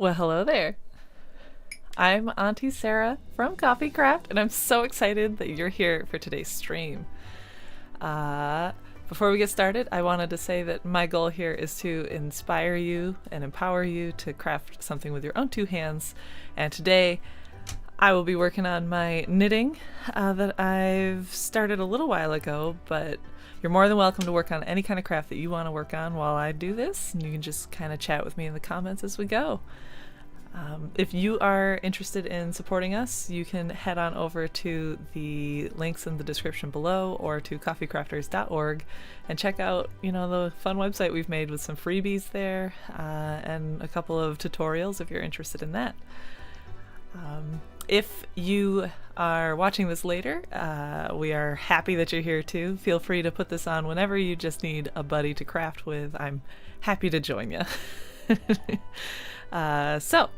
Well, hello there. I'm Auntie Sarah from CoffeeCraft, and I'm so excited that you're here for today's stream. Before we get started, I wanted to say that my goal here is to inspire you and empower you to craft something with your own two hands. And today, I will be working on my knitting that I've started a little while ago, but you're more than welcome to work on any kind of craft that you want to work on while I do this, and you can just kind of chat with me in the comments as we go. If you are interested in supporting us, you can head on over to the links in the description below or to coffeecrafters.org and check out, the fun website we've made with some freebies there and a couple of tutorials if you're interested in that. If you are watching this later, we are happy that you're here too. Feel free to put this on whenever you just need a buddy to craft with. I'm happy to join you. So,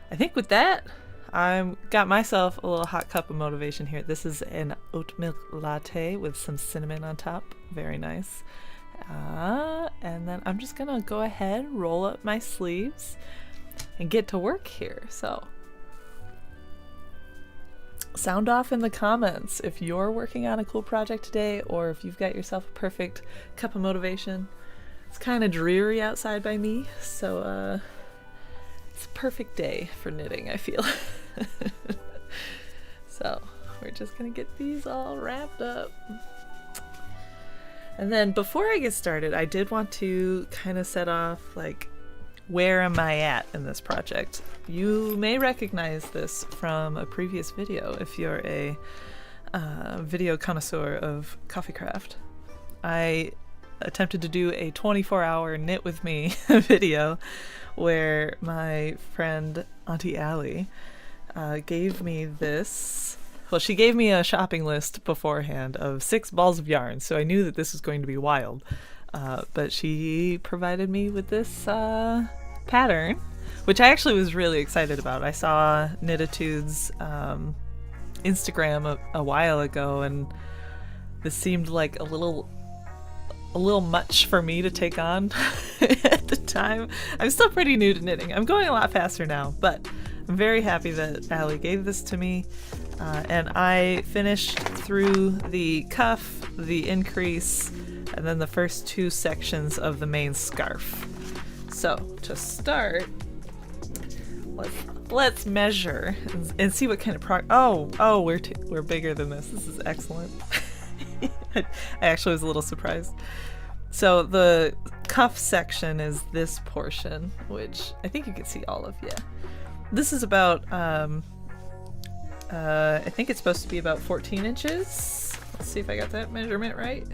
I think with that, I've got myself a little hot cup of motivation here. This is an oat milk latte with some cinnamon on top. Very nice. And then I'm just gonna go ahead, roll up my sleeves, and get to work here. So, sound off in the comments if you're working on a cool project today, or if you've got yourself a perfect cup of motivation. It's kind of dreary outside by me, so it's a perfect day for knitting, I feel. So we're just gonna get these all wrapped up. And then before I get started, I did want to kind of set off, where am I at in this project? You may recognize this from a previous video if you're a video connoisseur of CoffeeCraft. I attempted to do a 24-hour knit with me video where my friend Auntie Allie gave me this. Well, she gave me a shopping list beforehand of 6 balls of yarn, so I knew that this was going to be wild. But she provided me with this pattern, which I actually was really excited about. I saw Knitatude's Instagram a while ago, and this seemed like a little much for me to take on at the time. I'm still pretty new to knitting. I'm going a lot faster now, but I'm very happy that Allie gave this to me. And I finished through the cuff, the increase, and then the first 2 sections of the main scarf. So to start, let's measure and see what kind of we're bigger than this. This is excellent. I actually was a little surprised. So the cuff section is this portion, which I think you can see all of. This is about I think it's supposed to be about 14 inches. Let's see if I got that measurement right.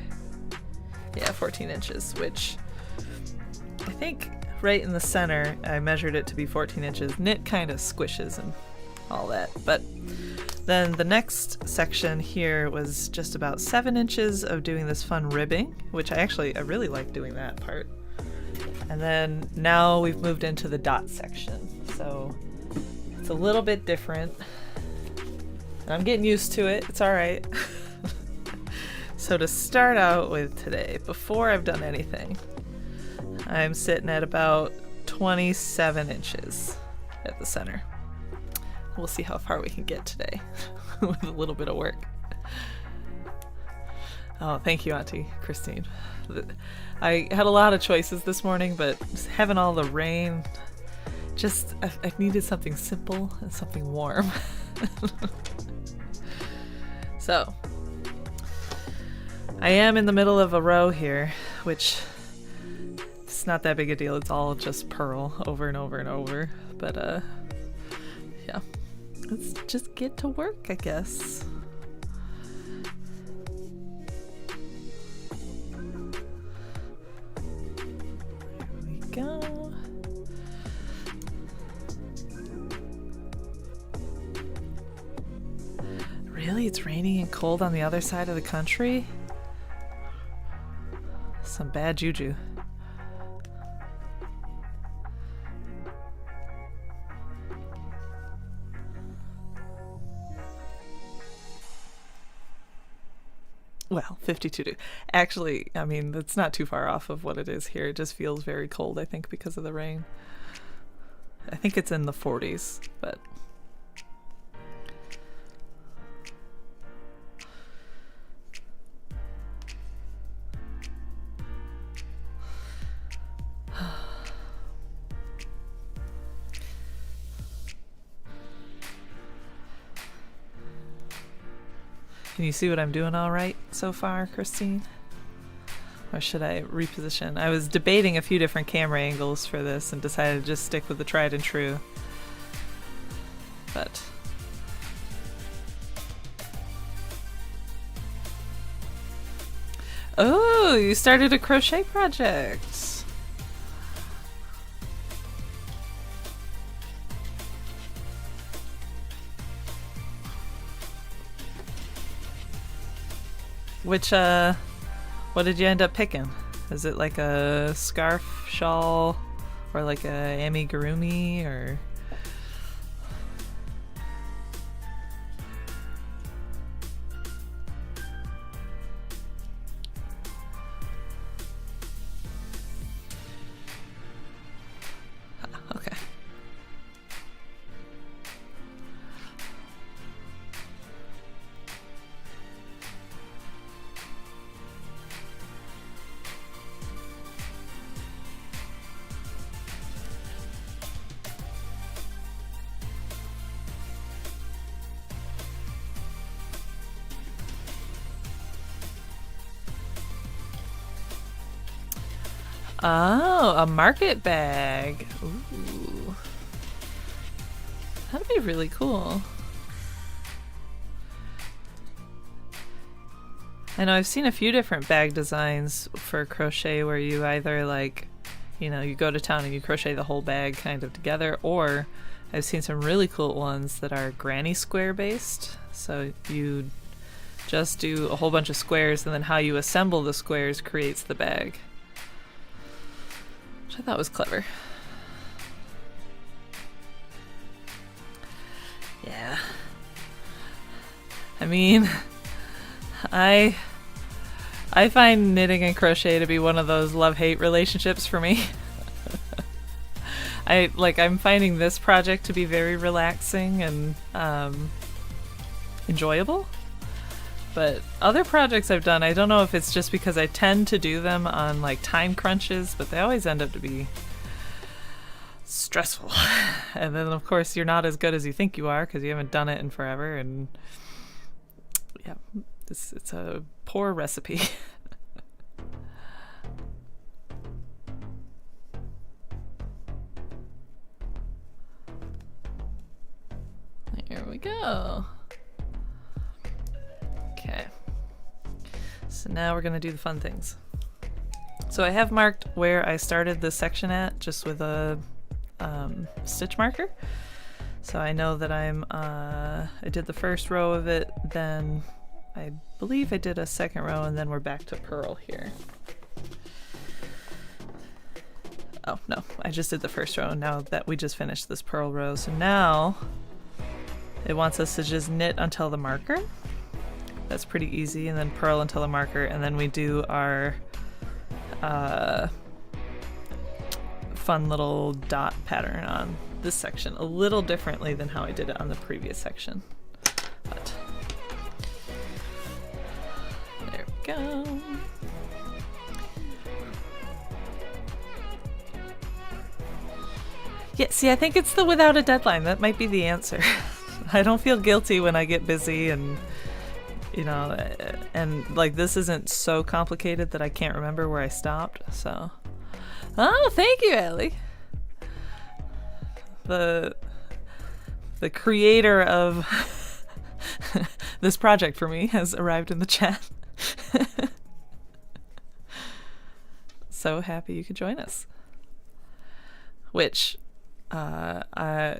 Yeah, 14 inches, which I think right in the center I measured it to be 14 inches. Knit kind of squishes and all that, but then the next section here was just about 7 inches of doing this fun ribbing, which I really like doing that part. And then now we've moved into the dot section, so it's a little bit different. I'm getting used to it, it's alright. So to start out with today, before I've done anything, I'm sitting at about 27 inches at the center. We'll see how far we can get today with a little bit of work. Oh, thank you, Auntie Christine. I had a lot of choices this morning, but having all the rain, I needed something simple and something warm. So, I am in the middle of a row here, which it's not that big a deal. It's all just purl over and over and over. But, yeah. Let's just get to work, I guess. Here we go. Really? It's raining and cold on the other side of the country? Some bad juju. Well, 52. Actually, I mean, that's not too far off of what it is here. It just feels very cold, I think, because of the rain. I think it's in the 40s, but can you see what I'm doing all right so far, Christine? Or should I reposition? I was debating a few different camera angles for this and decided to just stick with the tried and true. But oh, you started a crochet project. Which, what did you end up picking? Is it like a scarf shawl or like a amigurumi or? Okay. Oh, a market bag. Ooh. That'd be really cool. I know I've seen a few different bag designs for crochet where you either like, you know, you go to town and you crochet the whole bag kind of together, or I've seen some really cool ones that are granny square based. So you just do a whole bunch of squares and then how you assemble the squares creates the bag. Which I thought was clever. Yeah. I mean, I find knitting and crochet to be one of those love-hate relationships for me. I'm finding this project to be very relaxing and enjoyable. But other projects I've done, I don't know if it's just because I tend to do them on like time crunches, but they always end up to be stressful. And then of course you're not as good as you think you are because you haven't done it in forever, and yeah, it's a poor recipe. Here we go. Okay, so now we're gonna do the fun things. So I have marked where I started this section at, just with a stitch marker. So I know that I did the first row of it, then I believe I did a second row, and then we're back to purl here. Oh no, I just did the first row now that we just finished this purl row. So now it wants us to just knit until the marker. That's pretty easy, and then purl until the marker, and then we do our fun little dot pattern on this section, a little differently than how I did it on the previous section. But there we go. Yeah, see, I think it's the without a deadline. That might be the answer. I don't feel guilty when I get busy, and you know, and like this isn't so complicated that I can't remember where I stopped. So, oh, thank you, Ellie. The creator of this project for me has arrived in the chat. So happy you could join us. Which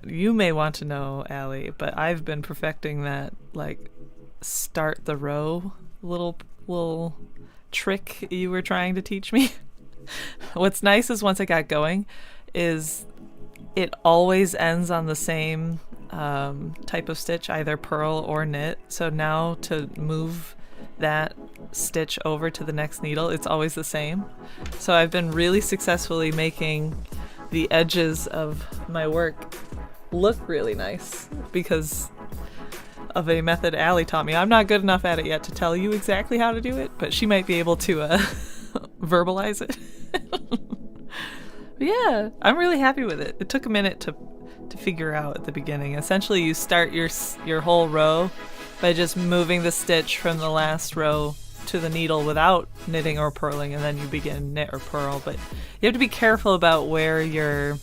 you may want to know, Allie, but I've been perfecting that like start the row little trick you were trying to teach me. What's nice is once I got going is it always ends on the same type of stitch, either purl or knit. So now to move that stitch over to the next needle, it's always the same. So I've been really successfully making the edges of my work look really nice because of a method Allie taught me. I'm not good enough at it yet to tell you exactly how to do it, but she might be able to verbalize it. But yeah, I'm really happy with it. It took a minute to figure out at the beginning. Essentially, you start your whole row by just moving the stitch from the last row to the needle without knitting or purling, and then you begin knit or purl. But you have to be careful about where your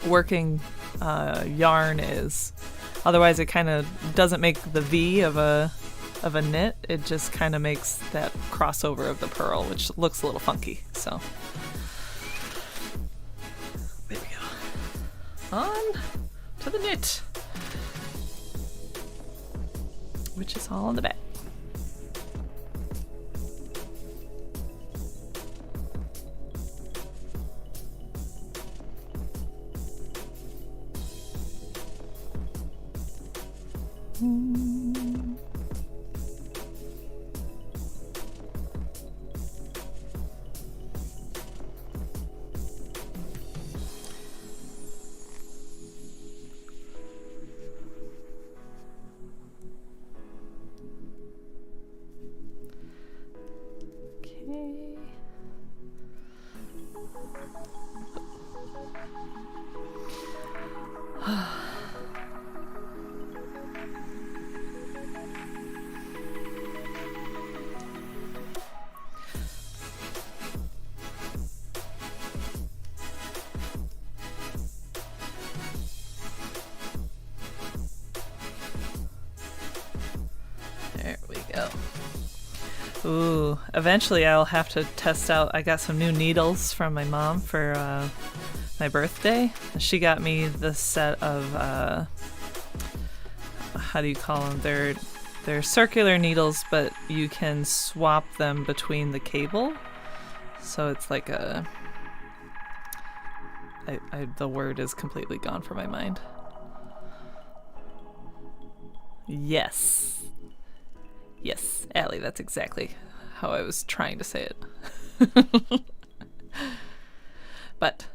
working yarn is. Otherwise, it kind of doesn't make the V of a knit. It just kind of makes that crossover of the purl, which looks a little funky. So there we go. On to the knit, which is all in the back. There we go. Ooh, eventually I'll have to test out. I got some new needles from my mom for my birthday. She got me the set of how do you call them? They're circular needles, but you can swap them between the cable. So it's like a the word is completely gone from my mind. Yes. Yes, Allie, that's exactly how I was trying to say it. But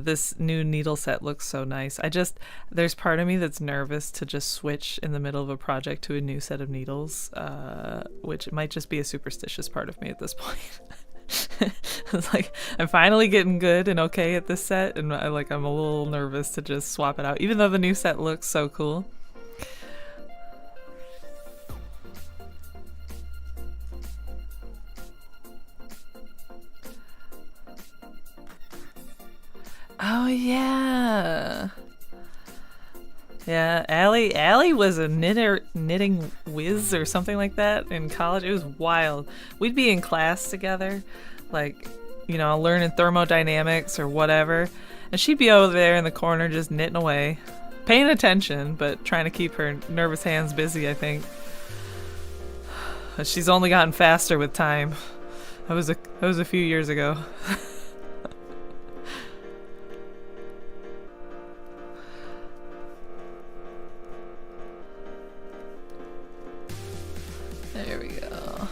this new needle set looks so nice. There's part of me that's nervous to just switch in the middle of a project to a new set of needles, which might just be a superstitious part of me at this point. It's like, I'm finally getting good and okay at this set, and I'm a little nervous to just swap it out, even though the new set looks so cool. Oh yeah. Yeah, Allie was a knitting whiz or something like that in college. It was wild. We'd be in class together, learning thermodynamics or whatever, and she'd be over there in the corner just knitting away, paying attention, but trying to keep her nervous hands busy, I think. She's only gotten faster with time. That was a few years ago. There we go.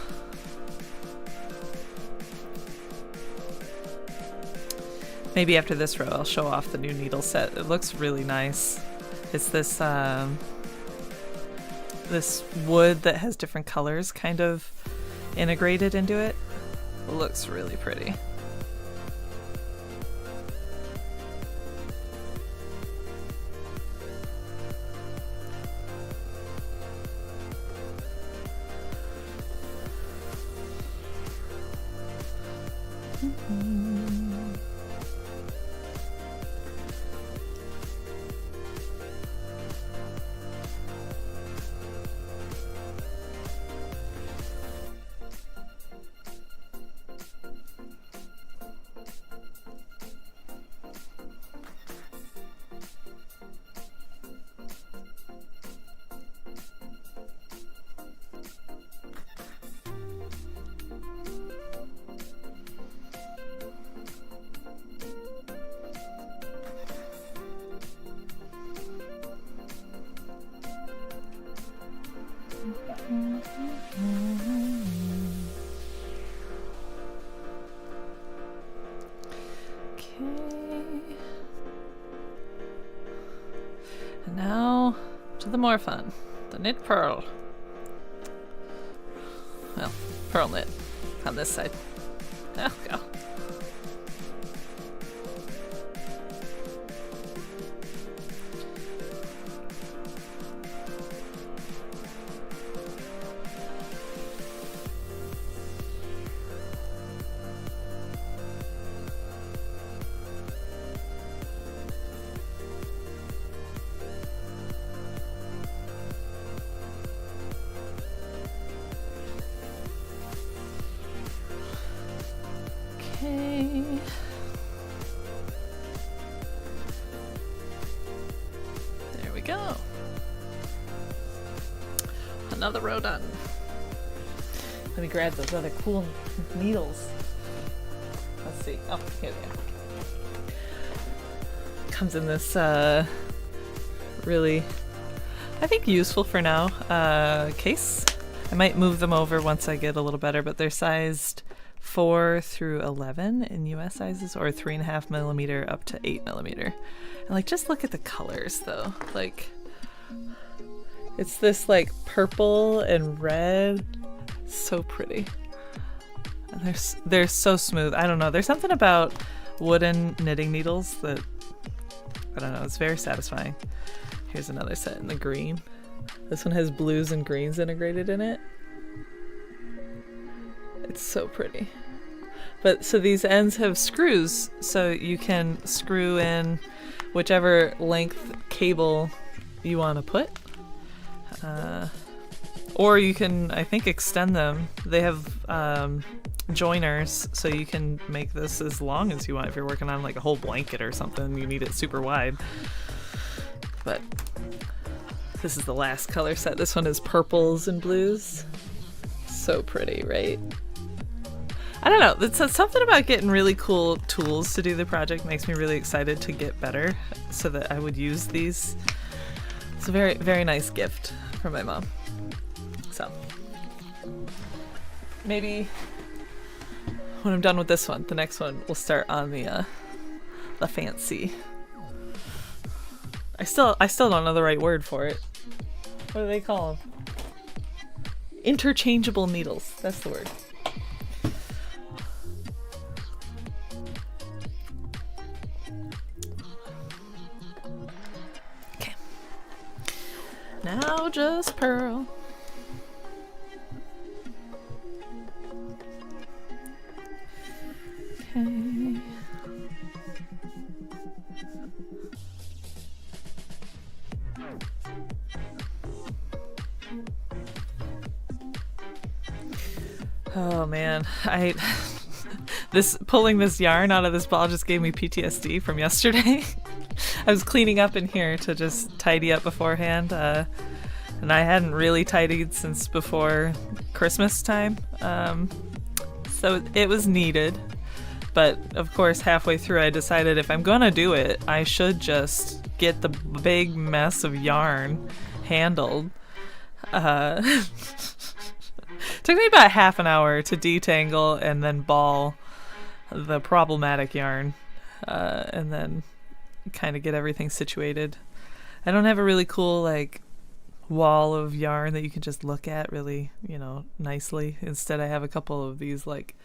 Maybe after this row I'll show off the new needle set. It looks really nice. It's this this wood that has different colors kind of integrated into it. It looks really pretty. And now to the more fun, the knit purl. Well, purl knit on this side. Oh, go. There we go. Another row done. Let me grab those other cool needles. Let's see. Oh, here they are. Comes in this really, I think, useful for now case. I might move them over once I get a little better, but they're sized 4 through 11 in US sizes, or 3.5 millimeter up to 8 millimeter. And like, just look at the colors though. Like, it's this like purple and red, so pretty. And they're so smooth. I don't know. There's something about wooden knitting needles that, I don't know, it's very satisfying. Here's another set in the green. This one has blues and greens integrated in it. It's so pretty. But so these ends have screws, so you can screw in whichever length cable you want to put. Or you can, I think, extend them. They have joiners, so you can make this as long as you want. If you're working on like a whole blanket or something, you need it super wide. But this is the last color set. This one is purples and blues. So pretty, right? I don't know. It's something about getting really cool tools to do the project makes me really excited to get better, so that I would use these. It's a very, very nice gift from my mom. So maybe when I'm done with this one, the next one we'll start on the fancy. I still don't know the right word for it. What do they call them? Interchangeable needles. That's the word. Okay. Now just purl. Okay. Oh man, pulling this yarn out of this ball just gave me PTSD from yesterday. I was cleaning up in here to just tidy up beforehand, and I hadn't really tidied since before Christmas time, so it was needed. But of course, halfway through I decided if I'm gonna do it, I should just get the big mess of yarn handled. Took me about half an hour to detangle and then ball the problematic yarn, and then kind of get everything situated. I don't have a really cool like wall of yarn that you can just look at really, nicely. Instead, I have a couple of these like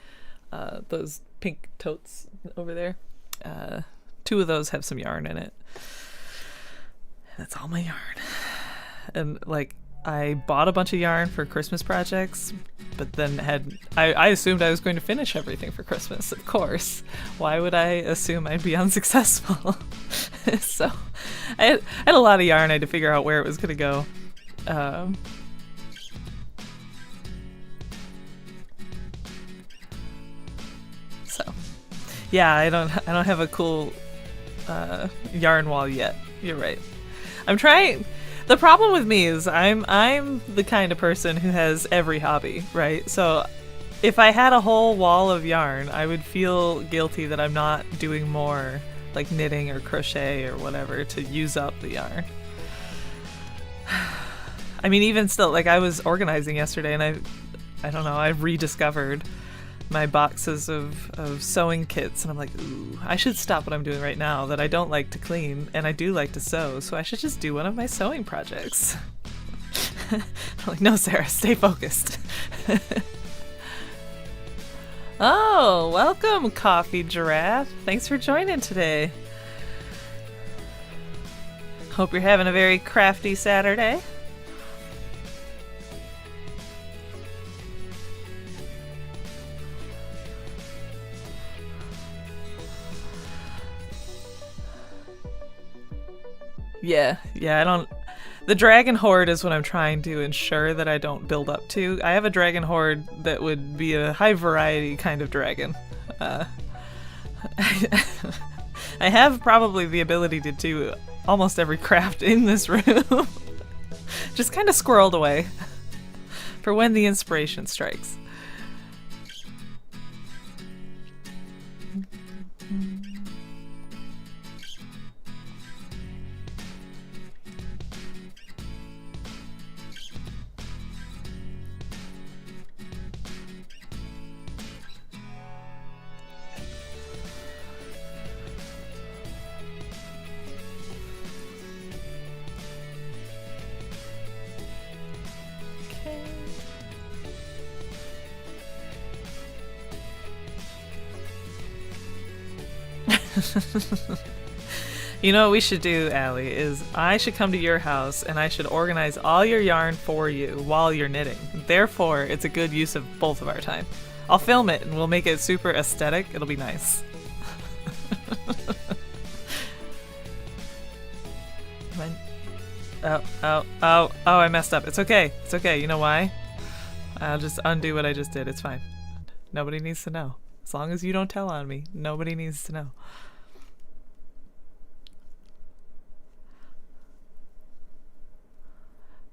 those pink totes over there. 2 of those have some yarn in it. That's all my yarn. And like, I bought a bunch of yarn for Christmas projects, but then I assumed I was going to finish everything for Christmas, of course. Why would I assume I'd be unsuccessful? So I had a lot of yarn. I had to figure out where it was going to go. So yeah, I don't have a cool yarn wall yet. You're right. I'm trying. The problem with me is I'm the kind of person who has every hobby, right? So if I had a whole wall of yarn, I would feel guilty that I'm not doing more like knitting or crochet or whatever to use up the yarn. I mean, even still, like I was organizing yesterday and I don't know, I rediscovered my boxes of sewing kits, and I'm like, ooh, I should stop what I'm doing right now that I don't like to clean, and I do like to sew, so I should just do one of my sewing projects. I'm like, no, Sarah, stay focused. Oh, welcome, Coffee Giraffe. Thanks for joining today. Hope you're having a very crafty Saturday. Yeah, I don't... The dragon horde is what I'm trying to ensure that I don't build up to. I have a dragon horde that would be a high variety kind of dragon. I have probably the ability to do almost every craft in this room. Just kind of squirreled away for when the inspiration strikes. You know what we should do, Allie, is I should come to your house and I should organize all your yarn for you while you're knitting. Therefore, it's a good use of both of our time. I'll film it and we'll make it super aesthetic. It'll be nice. Oh, I messed up. It's okay. It's okay. You know why? I'll just undo what I just did. It's fine. Nobody needs to know. As long as you don't tell on me, nobody needs to know.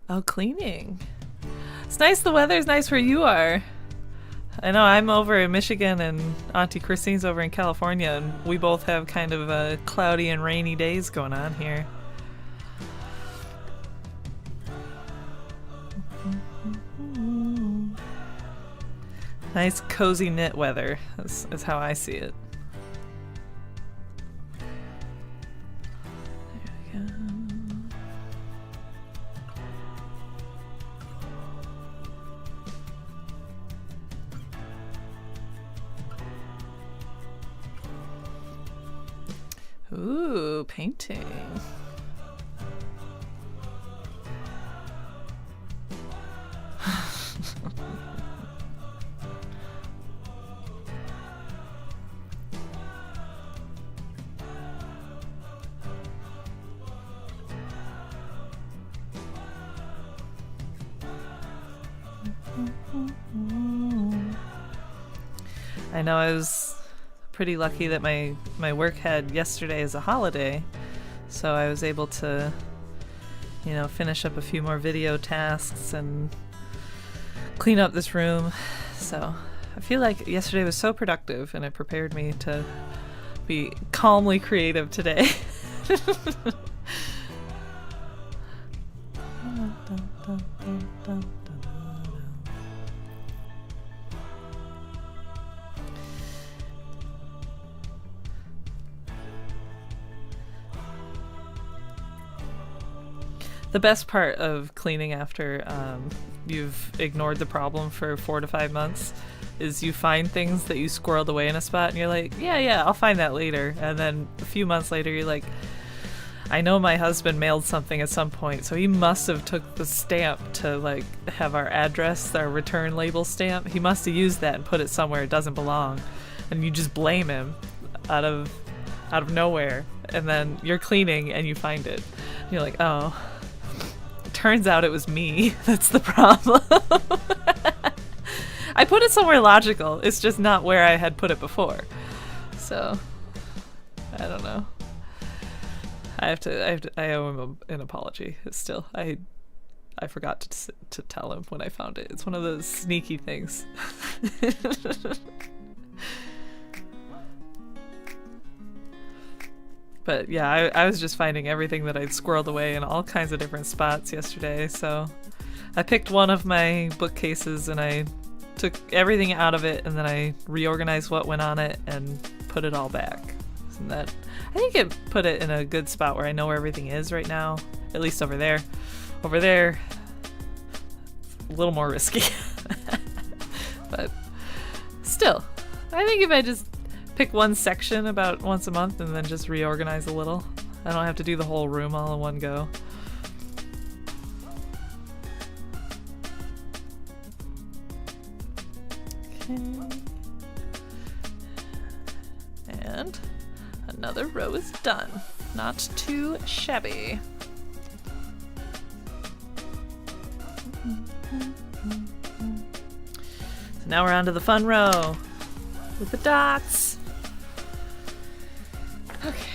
Oh, cleaning. It's nice the weather's nice where you are. I know I'm over in Michigan and Auntie Christine's over in California, and we both have kind of cloudy and rainy days going on here. Nice cozy knit weather is how I see it. There we go. Ooh, painting. I know I was pretty lucky that my work had yesterday as a holiday, so I was able to, you know, finish up a few more video tasks and clean up this room. So I feel like yesterday was so productive and it prepared me to be calmly creative today. The best part of cleaning after you've ignored the problem for 4 to 5 months is you find things that you squirreled away in a spot and you're like, yeah, I'll find that later. And then a few months later you're like, I know my husband mailed something at some point, so he must have took the stamp to like have our address, our return label stamp. He must have used that and put it somewhere it doesn't belong. And you just blame him out of nowhere. And then you're cleaning and you find it. And you're like, oh. Turns out it was me that's the problem. I put it somewhere logical. It's just not where I had put it before. So I don't know. I owe him an apology. Still, I forgot to tell him when I found it. It's one of those sneaky things. But yeah, I was just finding everything that I'd squirreled away in all kinds of different spots yesterday. So I picked one of my bookcases and I took everything out of it, and then I reorganized what went on it and put it all back. And that, I think it put it in a good spot where I know where everything is right now, at least over there. Over there, a little more risky. But still, I think if I just pick one section about once a month and then just reorganize a little, I don't have to do the whole room all in one go. Okay. And another row is done. Not too shabby. So now we're on to the fun row with the dots. Okay.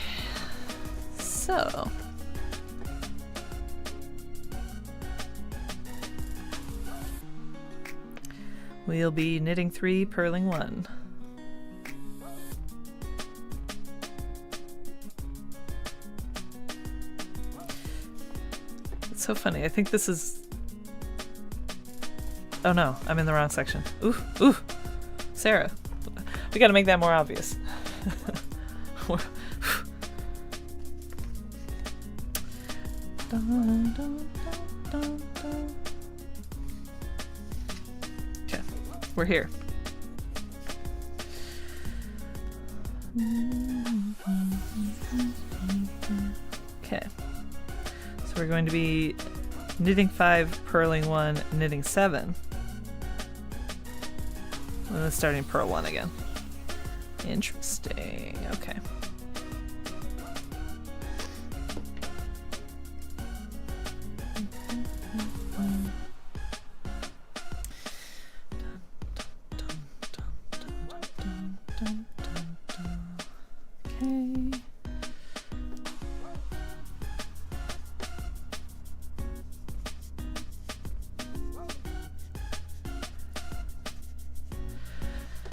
So we'll be knitting 3, purling 1. It's so funny. I think this is... Oh no, I'm in the wrong section. Ooh, ooh. Sarah, we gotta make that more obvious. Okay, we're here. Okay, so we're going to be knitting 5, purling 1, knitting 7, and then starting purl 1 again. Interesting. Okay.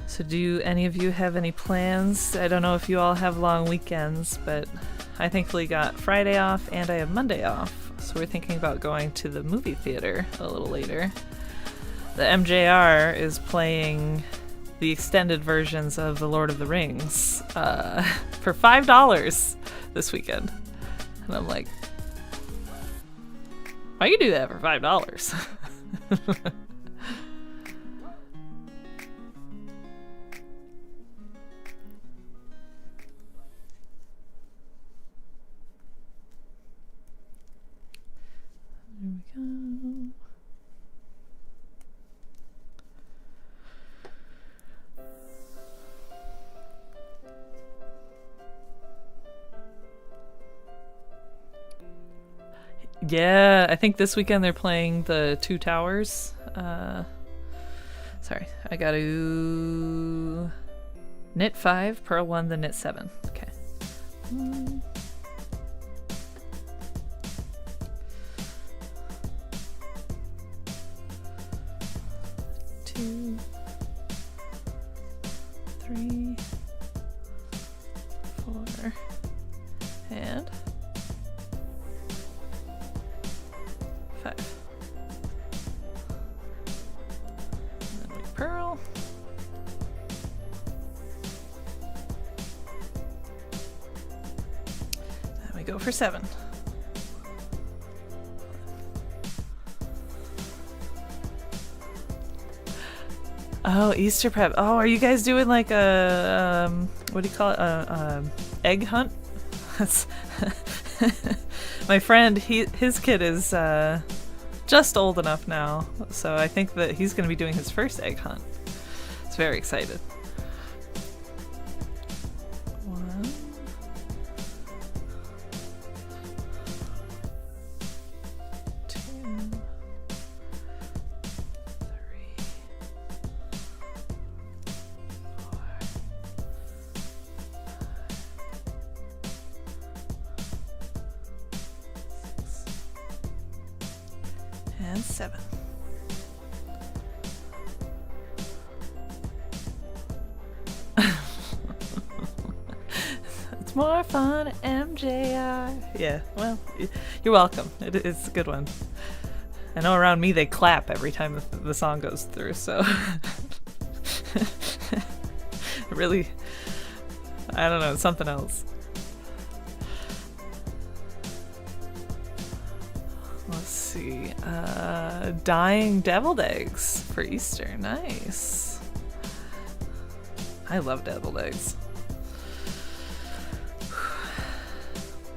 So do any of you have any plans? I don't know if you all have long weekends, but I thankfully got Friday off and I have Monday off. So we're thinking about going to the movie theater a little later. The MJR is playing the extended versions of The Lord of the Rings for $5 this weekend. And I'm like, why you do that for $5? Yeah, I think this weekend they're playing the Two Towers. Sorry, I gotta knit 5, purl 1, then knit 7. Okay. 2, 3, 4, and 5. And then we purl. And we go for 7. Oh, Easter prep. Oh, are you guys doing like a, what do you call it? Egg hunt? That's my friend, his kid is just old enough now, so I think that he's going to be doing his first egg hunt. It's very excited. 1, 2, 3, 4, 6, and 7. It's more fun, MJR. Yeah, well, you're welcome. It's a good one. I know around me they clap every time the song goes through, so Really, I don't know, it's something else. Let's see. Dyeing deviled eggs for Easter. Nice. I love deviled eggs.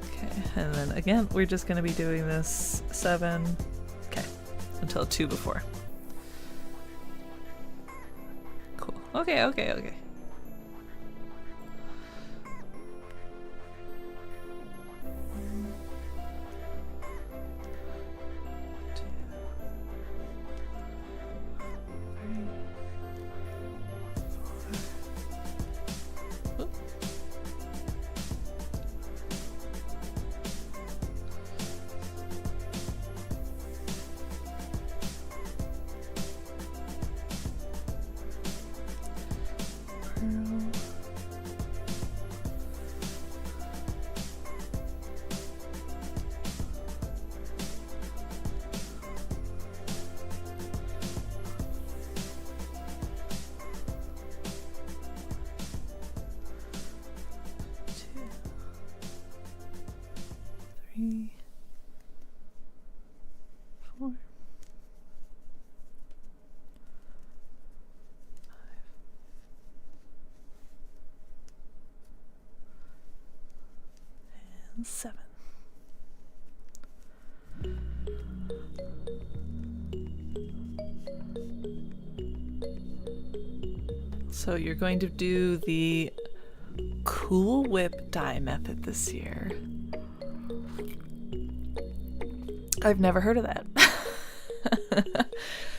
Okay, and then again, we're just going to be doing this 7, okay, until 2 before. Cool. Okay, okay, okay. And 7. So you're going to do the Cool Whip dye method this year. I've never heard of that.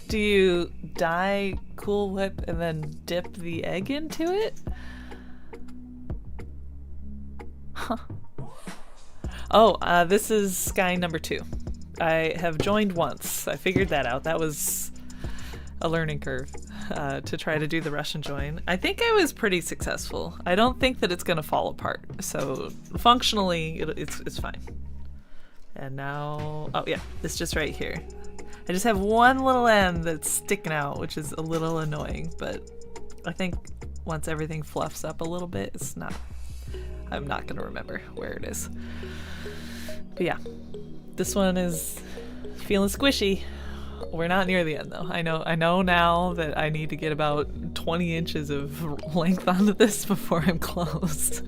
Do you dye Cool Whip and then dip the egg into it? Huh. Oh, this is sky number 2. I have joined once. I figured that out. That was a learning curve to try to do the Russian join. I think I was pretty successful. I don't think that it's going to fall apart. So functionally, it's fine. And now, oh yeah, it's just right here. I just have one little end that's sticking out, which is a little annoying, but I think once everything fluffs up a little bit, I'm not gonna remember where it is. But yeah, this one is feeling squishy. We're not near the end though. I know now that I need to get about 20 inches of length onto this before I'm close.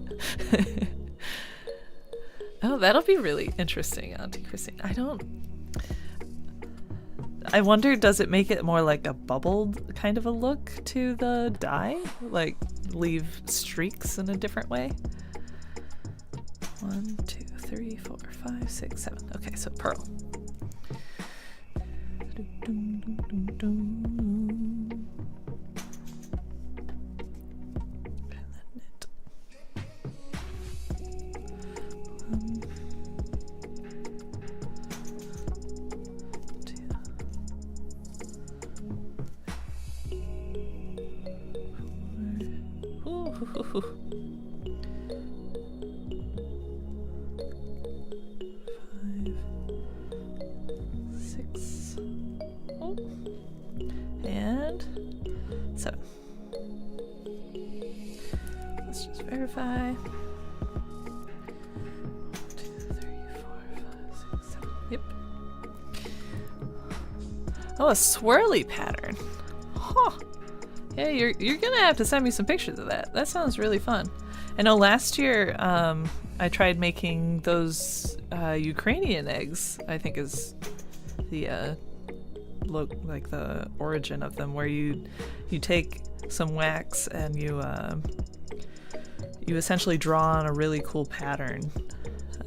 Oh, that'll be really interesting, Auntie Christine. I wonder, does it make it more like a bubbled kind of a look to the dye? Like leave streaks in a different way? 1, 2, 3, 4, 5, 6, 7. Okay, so pearl. And 7. Let's just verify. 2, 3, 4, 5, 6, 7. Yep. Oh, a swirly pattern. Huh. Yeah, you're gonna have to send me some pictures of that. That sounds really fun. I know last year I tried making those Ukrainian eggs. I think is the like the origin of them, where you take some wax and you essentially draw on a really cool pattern,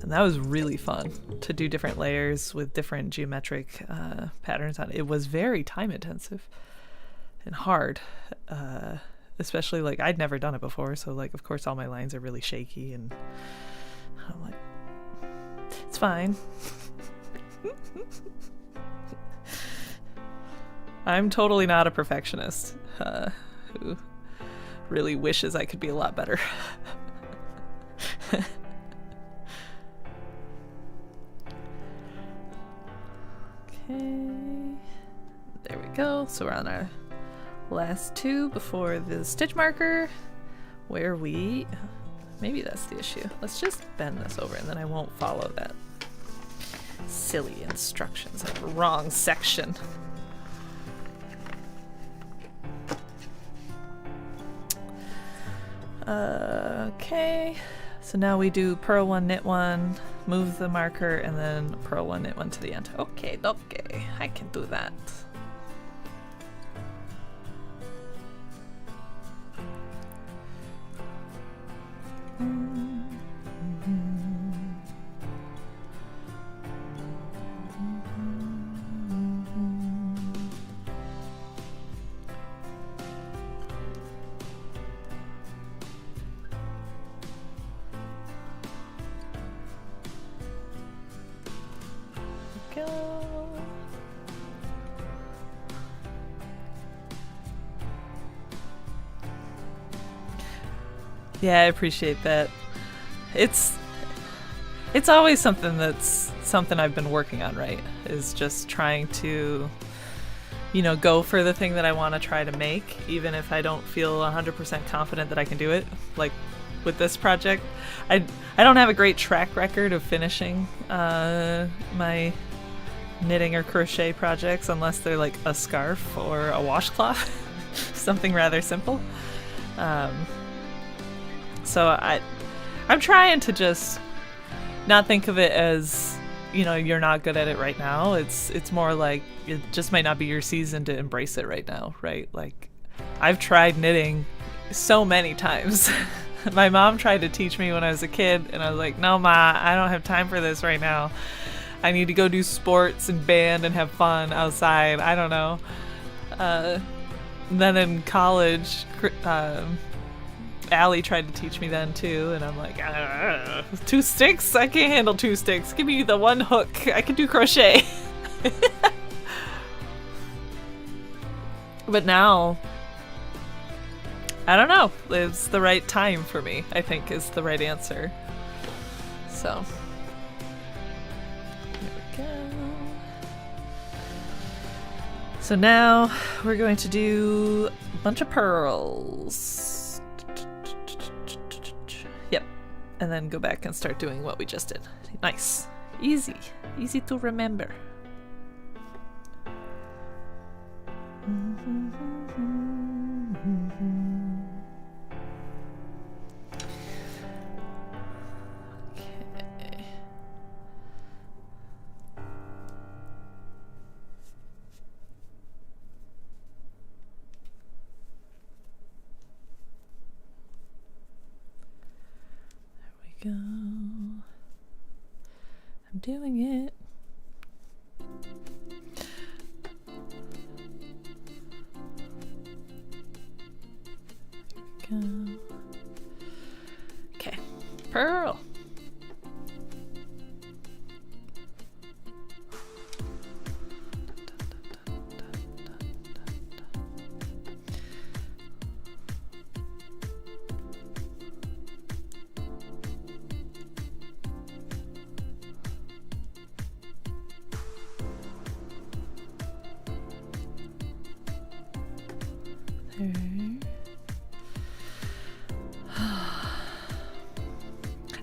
and that was really fun to do different layers with different geometric patterns on it. It was very time intensive and hard, especially like I'd never done it before, so like of course all my lines are really shaky, and I'm like, it's fine. I'm totally not a perfectionist who really wishes I could be a lot better. Okay, there we go. So we're on our last two before the stitch marker, where we, maybe that's the issue. Let's just bend this over and then I won't follow that silly instructions in the wrong section. Okay, so now we do purl one, knit one, move the marker, and then purl one, knit one to the end. Okay, okay, I can do that. Yeah, I appreciate that. It's always something I've been working on, right? Is just trying to, you know, go for the thing that I want to try to make, even if I don't feel 100% confident that I can do it. Like with this project, I don't have a great track record of finishing my knitting or crochet projects unless they're like a scarf or a washcloth, something rather simple. So I'm trying to just not think of it as, you know, you're not good at it right now. It's more like it just might not be your season to embrace it right now, right? Like I've tried knitting so many times. My mom tried to teach me when I was a kid and I was like, no ma, I don't have time for this right now. I need to go do sports and band and have fun outside. I don't know. Then in college, Allie tried to teach me then too, and I'm like, 2 sticks? I can't handle 2 sticks. Give me the 1 hook. I can do crochet. But now, I don't know. It's the right time for me, I think, is the right answer. So, there we go. So now we're going to do a bunch of purls. Yep. And then go back and start doing what we just did. Nice. Easy. Easy to remember. Okay. Go. I'm doing it. There we go. Okay, purl.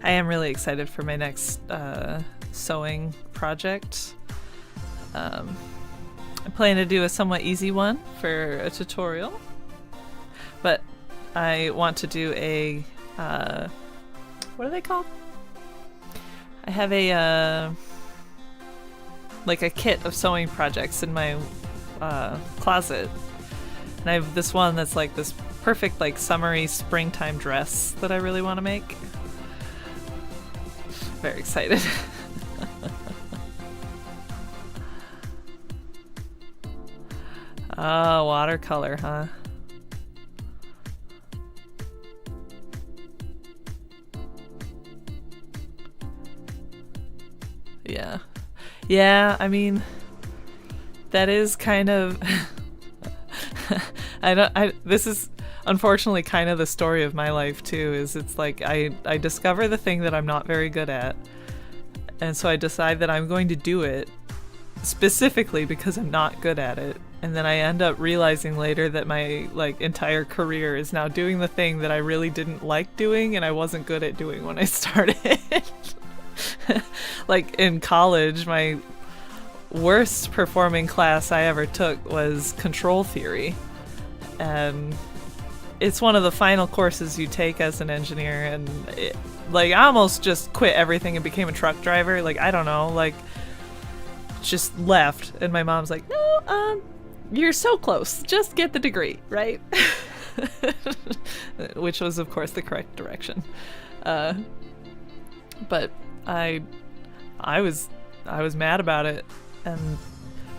I am really excited for my next sewing project. I plan to do a somewhat easy one for a tutorial, but I want to do a what are they called? I have a like a kit of sewing projects in my closet, and I have this one that's like this perfect like summery springtime dress that I really want to make. Very excited. Oh, watercolor, huh? Yeah. Yeah, I mean, that is kind of this is unfortunately kind of the story of my life too, is it's like I discover the thing that I'm not very good at, and so I decide that I'm going to do it specifically because I'm not good at it. And then I end up realizing later that my like entire career is now doing the thing that I really didn't like doing and I wasn't good at doing when I started. Like in college, my worst performing class I ever took was control theory. And it's one of the final courses you take as an engineer, and like I almost just quit everything and became a truck driver. Like, I don't know, like just left. And my mom's like, no, you're so close. Just get the degree, right? Which was, of course, the correct direction. But I was mad about it, and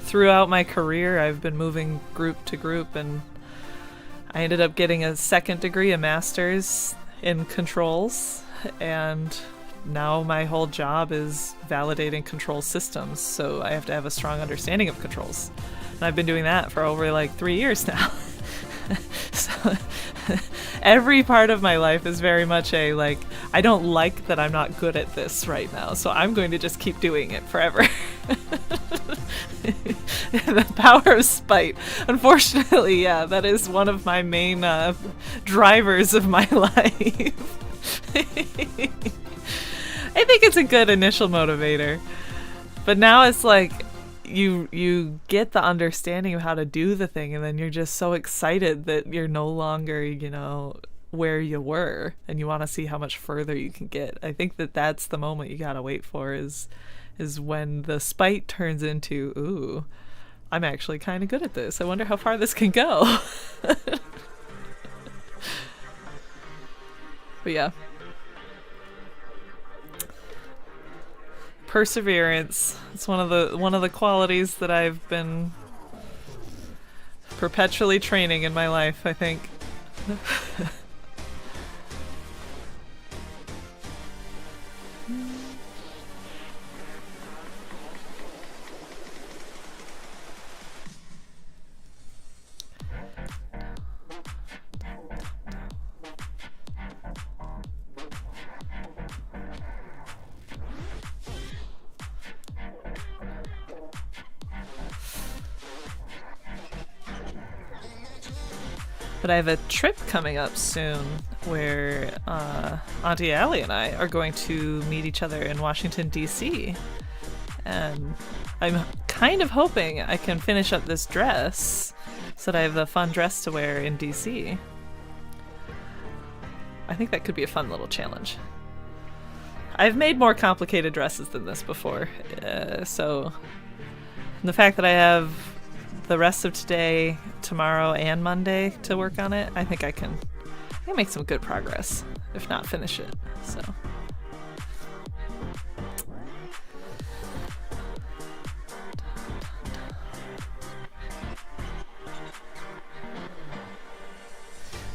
throughout my career, I've been moving group to group, and I ended up getting a second degree, a master's in controls, and now my whole job is validating control systems, so I have to have a strong understanding of controls. And I've been doing that for over like 3 years now. So every part of my life is very much a like, I don't like that I'm not good at this right now, so I'm going to just keep doing it forever. The power of spite. Unfortunately, yeah, that is one of my main drivers of my life. I think it's a good initial motivator, but now it's like you get the understanding of how to do the thing, and then you're just so excited that you're no longer, you know, where you were, and you want to see how much further you can get. I think that that's the moment you gotta wait for, is when the spite turns into, ooh, I'm actually kind of good at this. I wonder how far this can go. But yeah. Perseverance. It's one of the qualities that I've been perpetually training in my life, I think. But I have a trip coming up soon where Auntie Allie and I are going to meet each other in Washington, D.C. And I'm kind of hoping I can finish up this dress so that I have a fun dress to wear in D.C. I think that could be a fun little challenge. I've made more complicated dresses than this before, so the fact that I have the rest of today, tomorrow, and Monday to work on it, I think I can make some good progress, if not finish it. So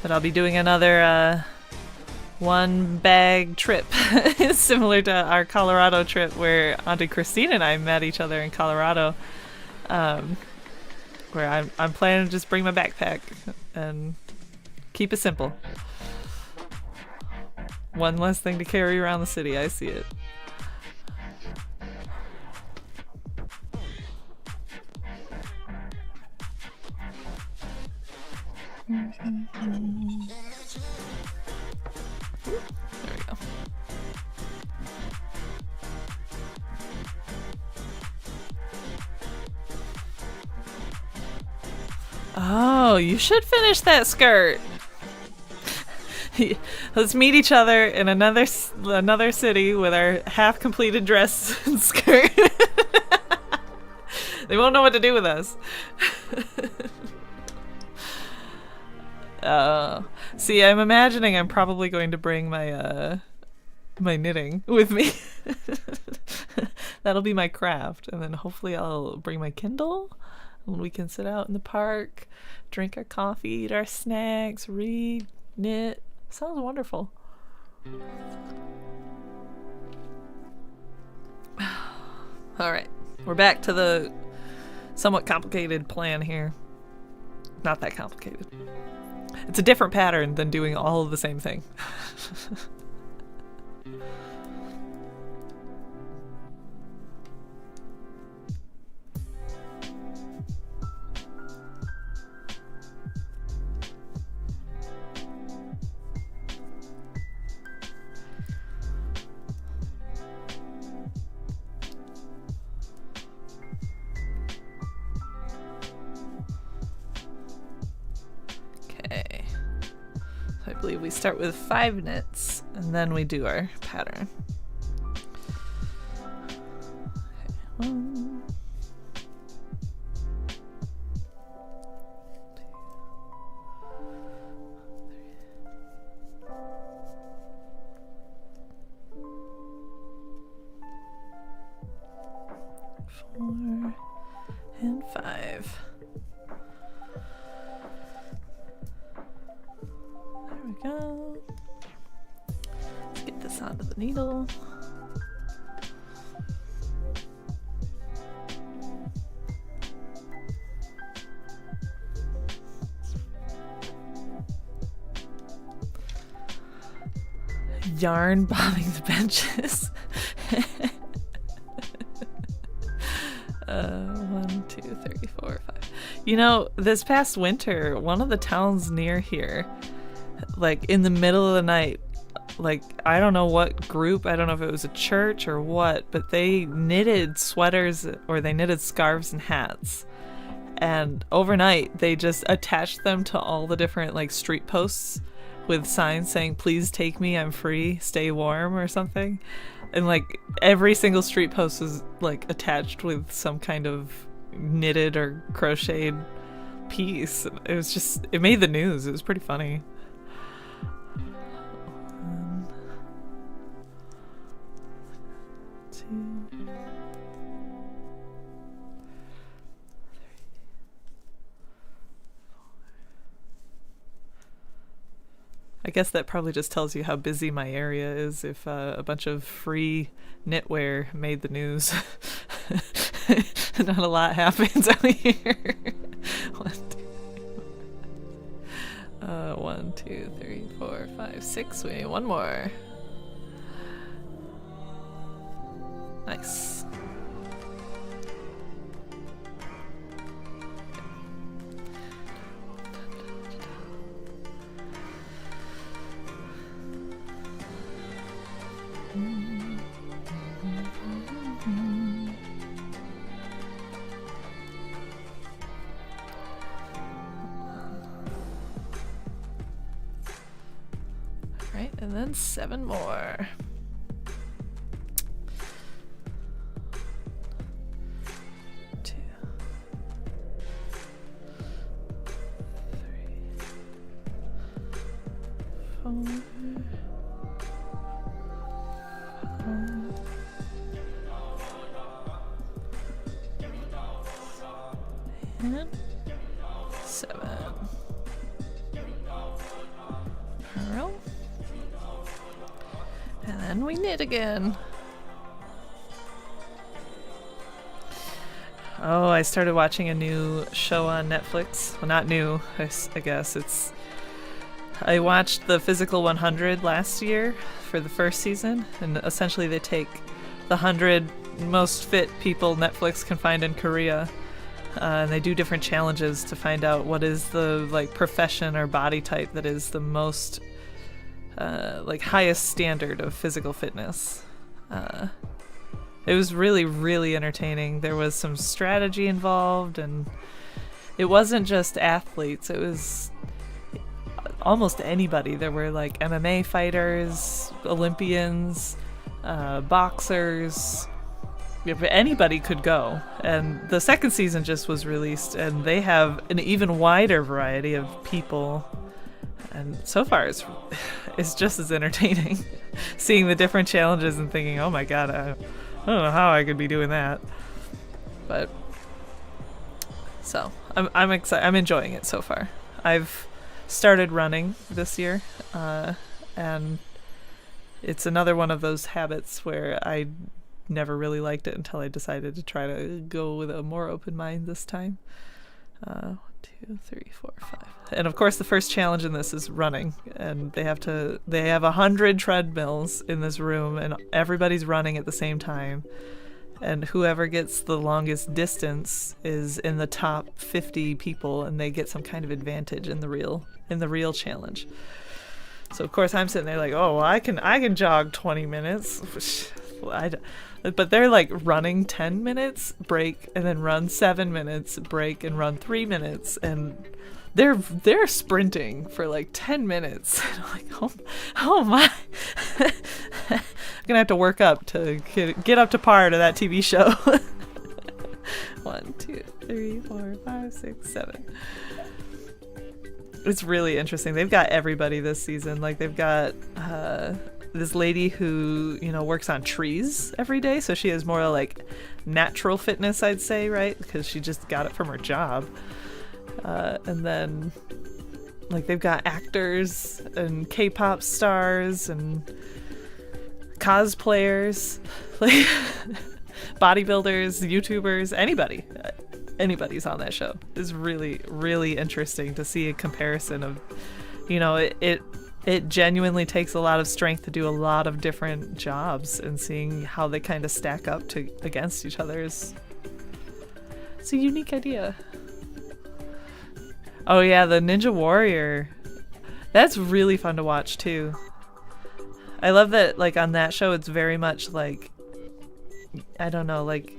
but I'll be doing another one bag trip similar to our Colorado trip where Auntie Christine and I met each other in Colorado. Where I'm planning to just bring my backpack and keep it simple. One less thing to carry around the city. I see it. There we go. Oh, you should finish that skirt. Let's meet each other in another city with our half-completed dress and skirt. They won't know what to do with us. See, I'm imagining I'm probably going to bring my my knitting with me. That'll be my craft, and then hopefully I'll bring my Kindle. When we can sit out in the park, drink our coffee, eat our snacks, read, knit. Sounds wonderful. All right, we're back to the somewhat complicated plan here. Not that complicated. It's a different pattern than doing all of the same thing. basically we start with 5 knits and then we do our pattern. Okay, 1, 4 and 5. There we go. Let's get this onto the needle. Yarn bobbing the benches. 1, 2, 3, 4, 5. You know, this past winter, one of the towns near here, like in the middle of the night, like I don't know what group, I don't know if it was a church or what, but they knitted sweaters or they knitted scarves and hats. And overnight, they just attached them to all the different like street posts with signs saying, "Please take me, I'm free, stay warm," or something. And like every single street post was like attached with some kind of knitted or crocheted piece. It was just, it made the news. It was pretty funny. 1, 2, 3. I guess that probably just tells you how busy my area is if a bunch of free knitwear made the news. Not a lot happens out here. 1, 2, 3, 4, 5, 6. We need one more. Nice. Right, and then 7 more. Two, 3, 4, 5, and 7. Purl. And then we knit again. Oh, I started watching a new show on Netflix. Well, not new, I guess. I watched the Physical 100 last year for the first season, and essentially they take the 100 most fit people Netflix can find in Korea, and they do different challenges to find out what is the like profession or body type that is the most like highest standard of physical fitness. It was really, really entertaining. There was some strategy involved, and it wasn't just athletes. It was almost anybody. There were like MMA fighters, Olympians, boxers. Anybody could go. And the second season just was released, and they have an even wider variety of people. And so far, it's just as entertaining, seeing the different challenges and thinking, "Oh my god, I don't know how I could be doing that." But so I'm excited. I'm enjoying it so far. I've started running this year, and it's another one of those habits where I never really liked it until I decided to try to go with a more open mind this time. 1, 2, 3, 4, 5. And of course the first challenge in this is running, and they have 100 treadmills in this room, and everybody's running at the same time, and whoever gets the longest distance is in the top 50 people, and they get some kind of advantage in the real challenge. So of course I'm sitting there like, "Oh, well, I can jog 20 minutes." But they're like running 10 minutes, break, and then run 7 minutes, break, and run 3 minutes. And they're sprinting for like 10 minutes. And I'm like, oh my. I'm gonna have to work up to get up to par to that TV show. 1, 2, 3, 4, 5, 6, 7. It's really interesting. They've got everybody this season. Like they've got this lady who, you know, works on trees every day, so she has more like natural fitness, I'd say, right? Because she just got it from her job. And then like they've got actors and K-pop stars and cosplayers, like bodybuilders, YouTubers, anybody. Anybody's on that show. It's really, really interesting to see a comparison of, you know, it genuinely takes a lot of strength to do a lot of different jobs, and seeing how they kind of stack up against each other it's a unique idea. Oh yeah, the Ninja Warrior. That's really fun to watch too. I love that, like on that show, it's very much like, I don't know, like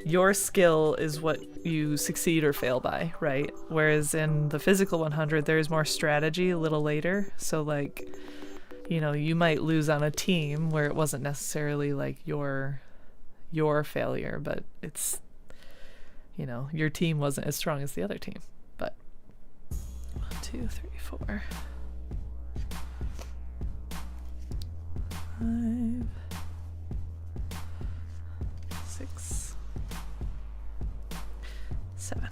your skill is what you succeed or fail by, right? Whereas in the physical 100, there's more strategy a little later. So like, you know, you might lose on a team where it wasn't necessarily like your failure, but it's, you know, your team wasn't as strong as the other team. But 1, 2, 3, 4, 5, 6, 7.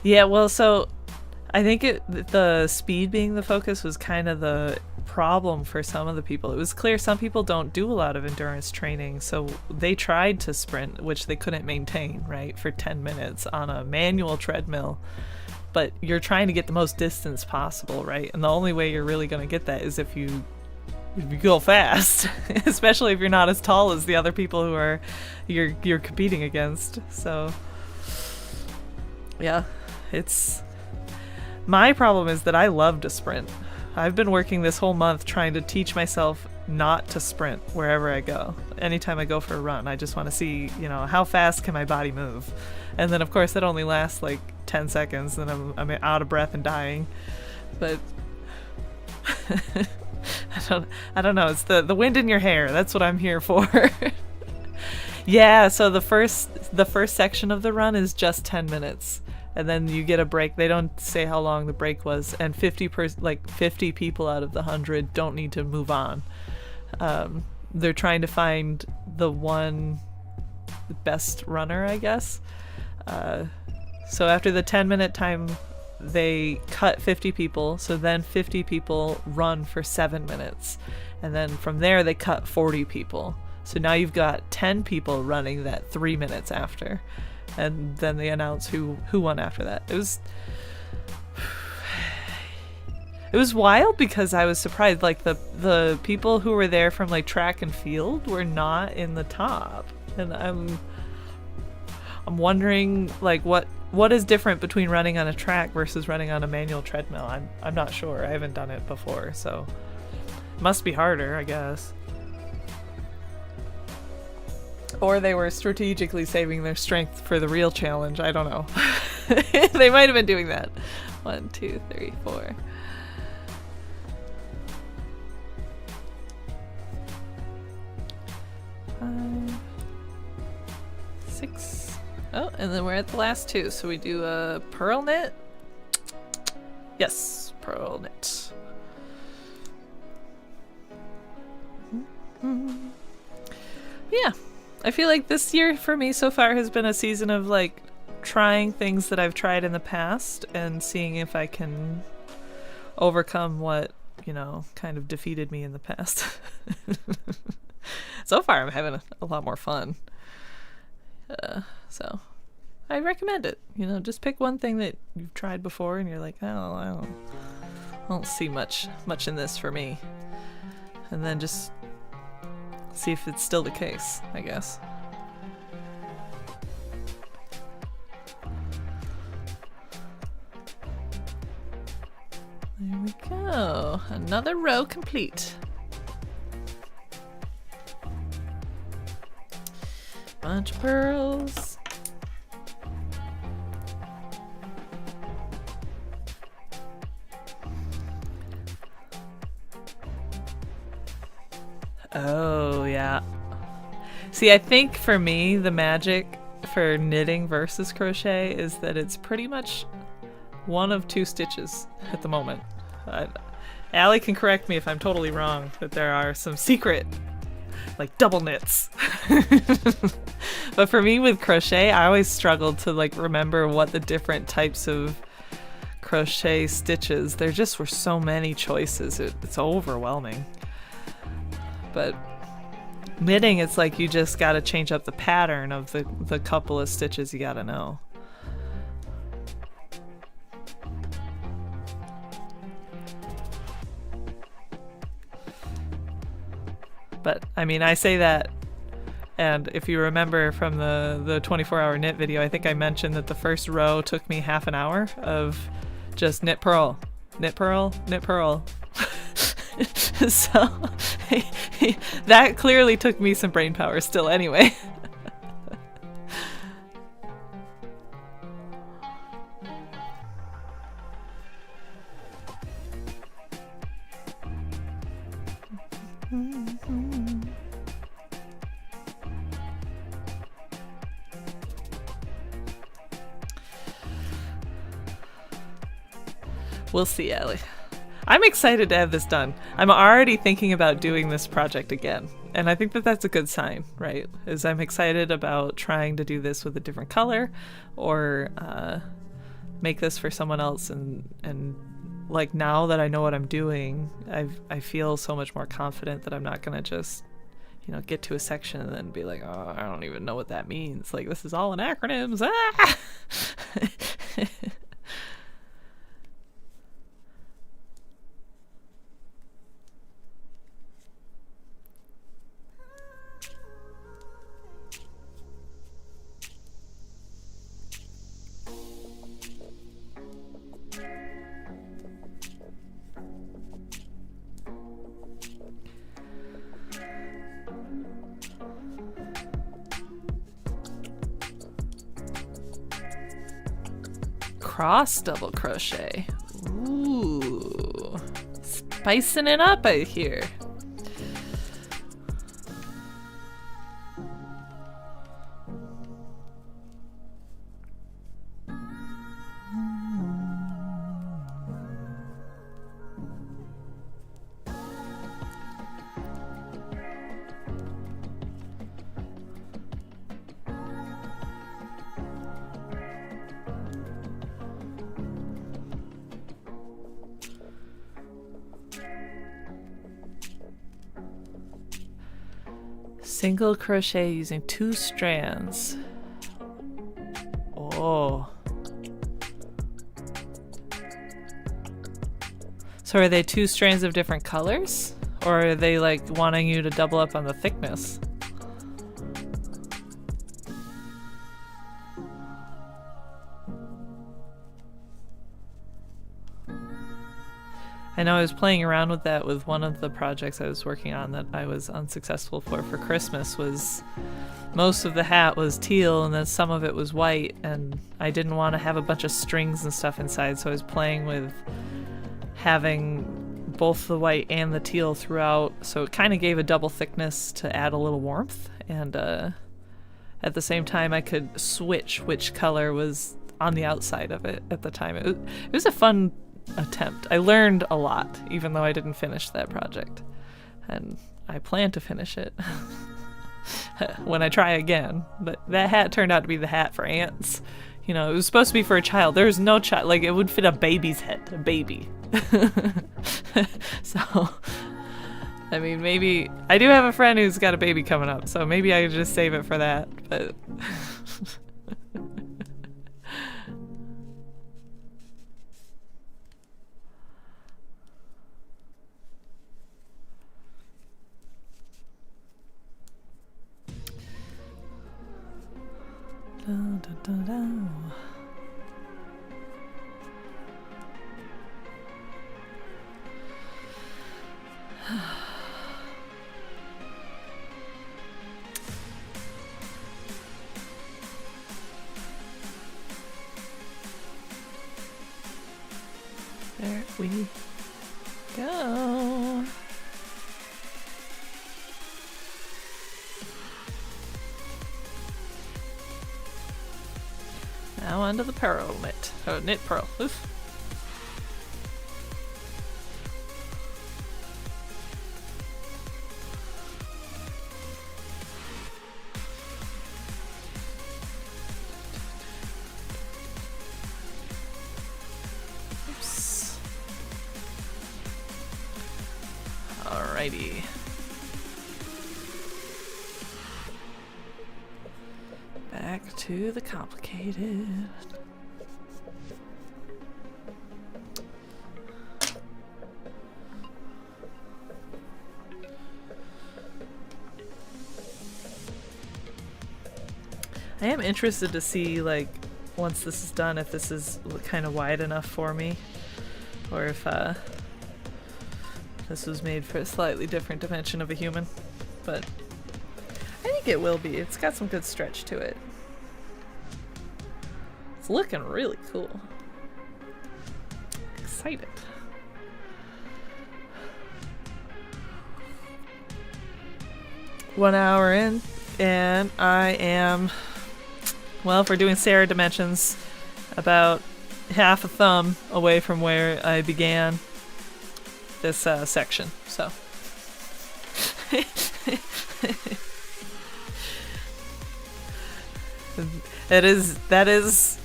Yeah, well, so I think the speed being the focus was kind of the problem for some of the people. It was clear some people don't do a lot of endurance training, so they tried to sprint, which they couldn't maintain, right, for 10 minutes on a manual treadmill. But you're trying to get the most distance possible, right? And the only way you're really going to get that is if you go fast, especially if you're not as tall as the other people who are you're competing against. So yeah, it's my problem is that I love to sprint. I've been working this whole month trying to teach myself not to sprint wherever I go. Anytime I go for a run, I just want to see, you know, how fast can my body move. And then of course that only lasts like 10 seconds, and I'm out of breath and dying. But I don't know, it's the wind in your hair. That's what I'm here for. Yeah, so the first section of the run is just 10 minutes, and then you get a break. They don't say how long the break was, and 50 people out of the 100 don't need to move on. They're trying to find the best runner, I guess. So after the 10-minute time, they cut 50 people, so then 50 people run for 7 minutes, and then from there they cut 40 people. So now you've got 10 people running that 3 minutes after, and then they announce who won after that. It was wild because I was surprised, like the people who were there from like track and field were not in the top, and I'm wondering like what is different between running on a track versus running on a manual treadmill. I'm not sure. I haven't done it before, so it must be harder, I guess. Or they were strategically saving their strength for the real challenge. I don't know. They might have been doing that. 1, 2, 3, 4. 5, 6. Oh, and then we're at the last two. So we do a pearl knit. Yes, pearl knit. Yeah, I feel like this year for me so far has been a season of like trying things that I've tried in the past and seeing if I can overcome what, you know, kind of defeated me in the past. So far I'm having a lot more fun. So I recommend it. You know, just pick one thing that you've tried before and you're like, oh, I don't see much in this for me. And then just see if it's still the case, I guess. There we go. Another row complete. Bunch of pearls. Oh, yeah. See, I think for me, the magic for knitting versus crochet is that it's pretty much one of two stitches at the moment. Allie can correct me if I'm totally wrong, that there are some secret, like, double knits. But for me with crochet, I always struggled to, like, remember what the different types of crochet stitches. There just were so many choices. It's overwhelming. But knitting, it's like you just gotta change up the pattern of the couple of stitches you gotta know. But I mean, I say that, and if you remember from the 24-hour knit video, I think I mentioned that the first row took me half an hour of just knit purl, knit purl, knit purl. So that clearly took me some brain power still anyway. We'll see, Allie. I'm excited to have this done. I'm already thinking about doing this project again. And I think that that's a good sign, right? Is I'm excited about trying to do this with a different color or make this for someone else. And like now that I know what I'm doing, I feel so much more confident that I'm not going to just, you know, get to a section and then be like, oh, I don't even know what that means. Like, this is all in acronyms. Ah! Cross double crochet. Ooh, spicing it up out here. Single crochet using 2 strands. Oh. So are they 2 strands of different colors? Or are they like wanting you to double up on the thickness? I know I was playing around with that with one of the projects I was working on that I was unsuccessful for Christmas. Was most of the hat was teal and then some of it was white, and I didn't want to have a bunch of strings and stuff inside, so I was playing with having both the white and the teal throughout, so it kind of gave a double thickness to add a little warmth, and at the same time I could switch which color was on the outside of it at the time. It was a fun attempt. I learned a lot, even though I didn't finish that project, and I plan to finish it when I try again. But that hat turned out to be the hat for ants. You know, it was supposed to be for a child. There's no child, like it would fit a baby's head, a baby. So I mean, maybe I do have a friend who's got a baby coming up, so maybe I could just save it for that. But da, da, da, da. we go. Now onto the pearl knit. Oh, knit pearl. Oof. Oops. Alrighty. Back to the complicated. I am interested to see, like, once this is done, if this is kind of wide enough for me, or if this was made for a slightly different dimension of a human, but I think it will be. It's got some good stretch to it. It's looking really cool. Excited. One hour in, and I am, well, if we're doing Sarah dimensions, about half a thumb away from where I began this section, so. That is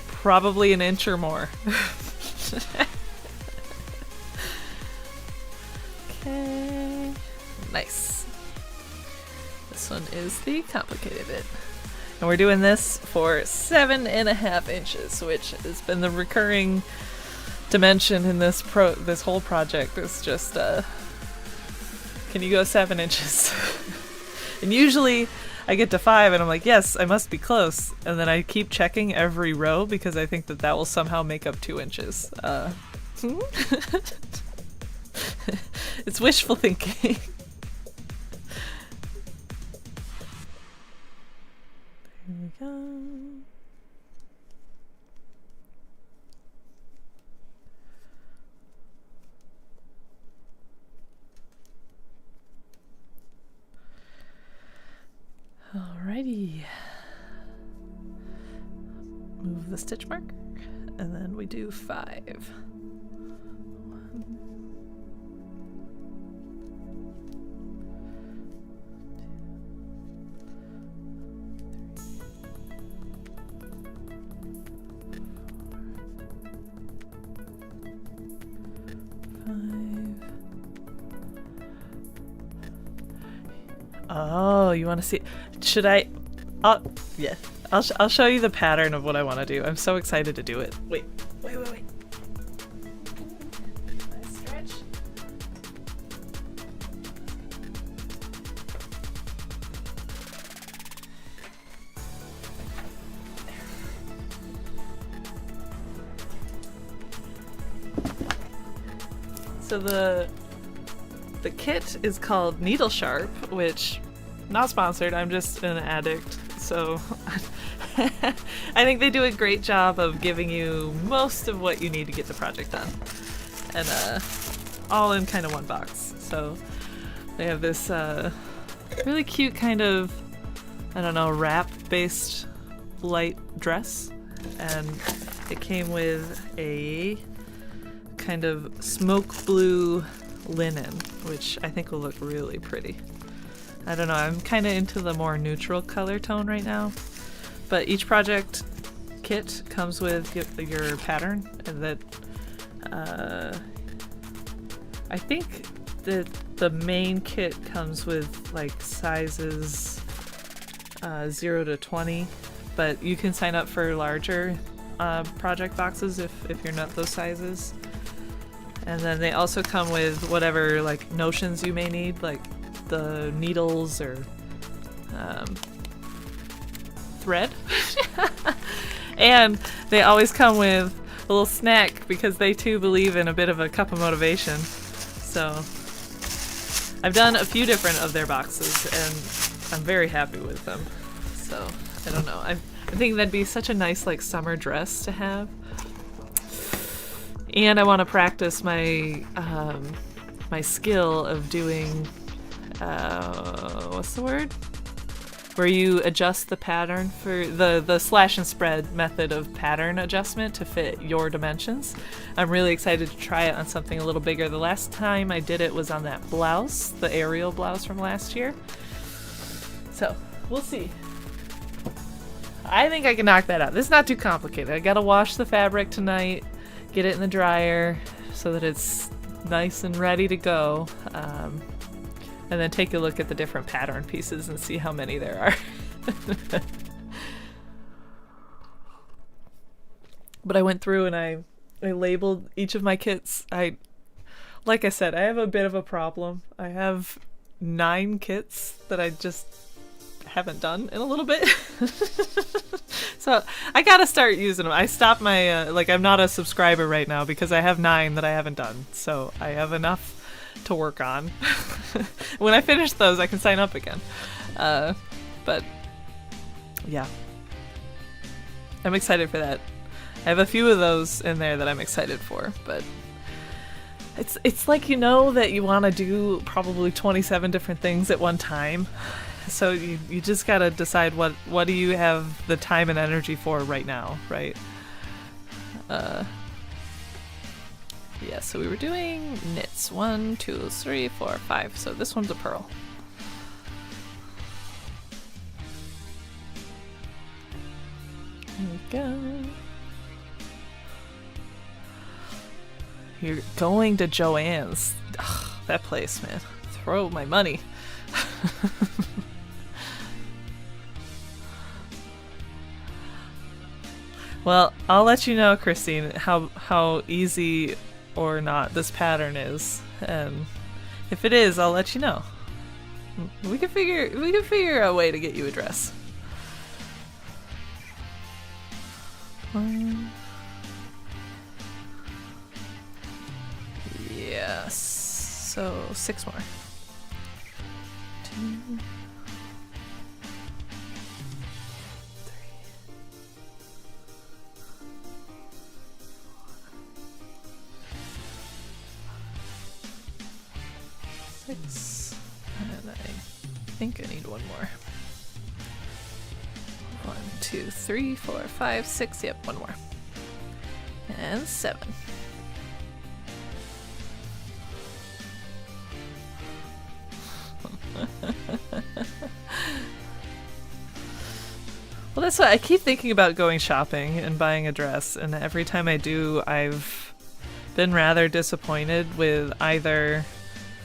probably an inch or more. Okay. Nice. This one is the complicated bit. And we're doing this for 7.5 inches, which has been the recurring dimension in this whole project. Is just can you go 7 inches? And usually I get to 5 and I'm like, yes, I must be close. And then I keep checking every row because I think that will somehow make up 2 inches. It's wishful thinking. There we go. Alrighty. Move the stitch marker, and then we do 5. 1, 2, 3, 4, 5. Oh, you want to see? Should I? Yeah. I'll show you the pattern of what I want to do. I'm so excited to do it. Wait. Nice stretch. So the kit is called Needle Sharp, which, not sponsored, I'm just an addict, so I think they do a great job of giving you most of what you need to get the project done, and all in kind of one box. So they have this really cute kind of, I don't know, wrap-based light dress, and it came with a kind of smoke blue linen, which I think will look really pretty. I don't know, I'm kind of into the more neutral color tone right now, but each project kit comes with your pattern, and that I think that the main kit comes with like sizes 0 to 20, but you can sign up for larger project boxes if you're not those sizes. And then they also come with whatever like notions you may need, like the needles or thread. And they always come with a little snack because they too believe in a bit of a cup of motivation. So I've done a few different of their boxes and I'm very happy with them. So I don't know. I think that'd be such a nice like summer dress to have. And I want to practice my my skill of doing what's the word? Where you adjust the pattern for the slash and spread method of pattern adjustment to fit your dimensions. I'm really excited to try it on something a little bigger. The last time I did it was on that blouse, the aerial blouse from last year. So we'll see. I think I can knock that out. This is not too complicated. I gotta wash the fabric tonight, get it in the dryer so that it's nice and ready to go. And then take a look at the different pattern pieces and see how many there are. But I went through and I labeled each of my kits. Like I said, I have a bit of a problem. I have 9 kits that I just haven't done in a little bit. So I gotta start using them. I stopped my, I'm not a subscriber right now because I have 9 that I haven't done. So I have enough to work on. When I finish those, I can sign up again. But yeah, I'm excited for that. I have a few of those in there that I'm excited for, but it's like, you know, that you want to do probably 27 different things at one time. So you just gotta decide what do you have the time and energy for right now, right? Yeah, so we were doing knits. 1, 2, 3, 4, 5. So this one's a purl. Here we go. You're going to Joann's. Ugh, that place, man. Throw my money. Well, I'll let you know, Christine, how easy or not this pattern is, and if it is, I'll let you know. We can figure a way to get you a dress. Yes. So 6 more. 2. 6, and I think I need 1 more. 1, 2, 3, 4, 5, 6. Yep, 1 more. And 7. Well, that's what I keep thinking about, going shopping and buying a dress, and every time I do, I've been rather disappointed with either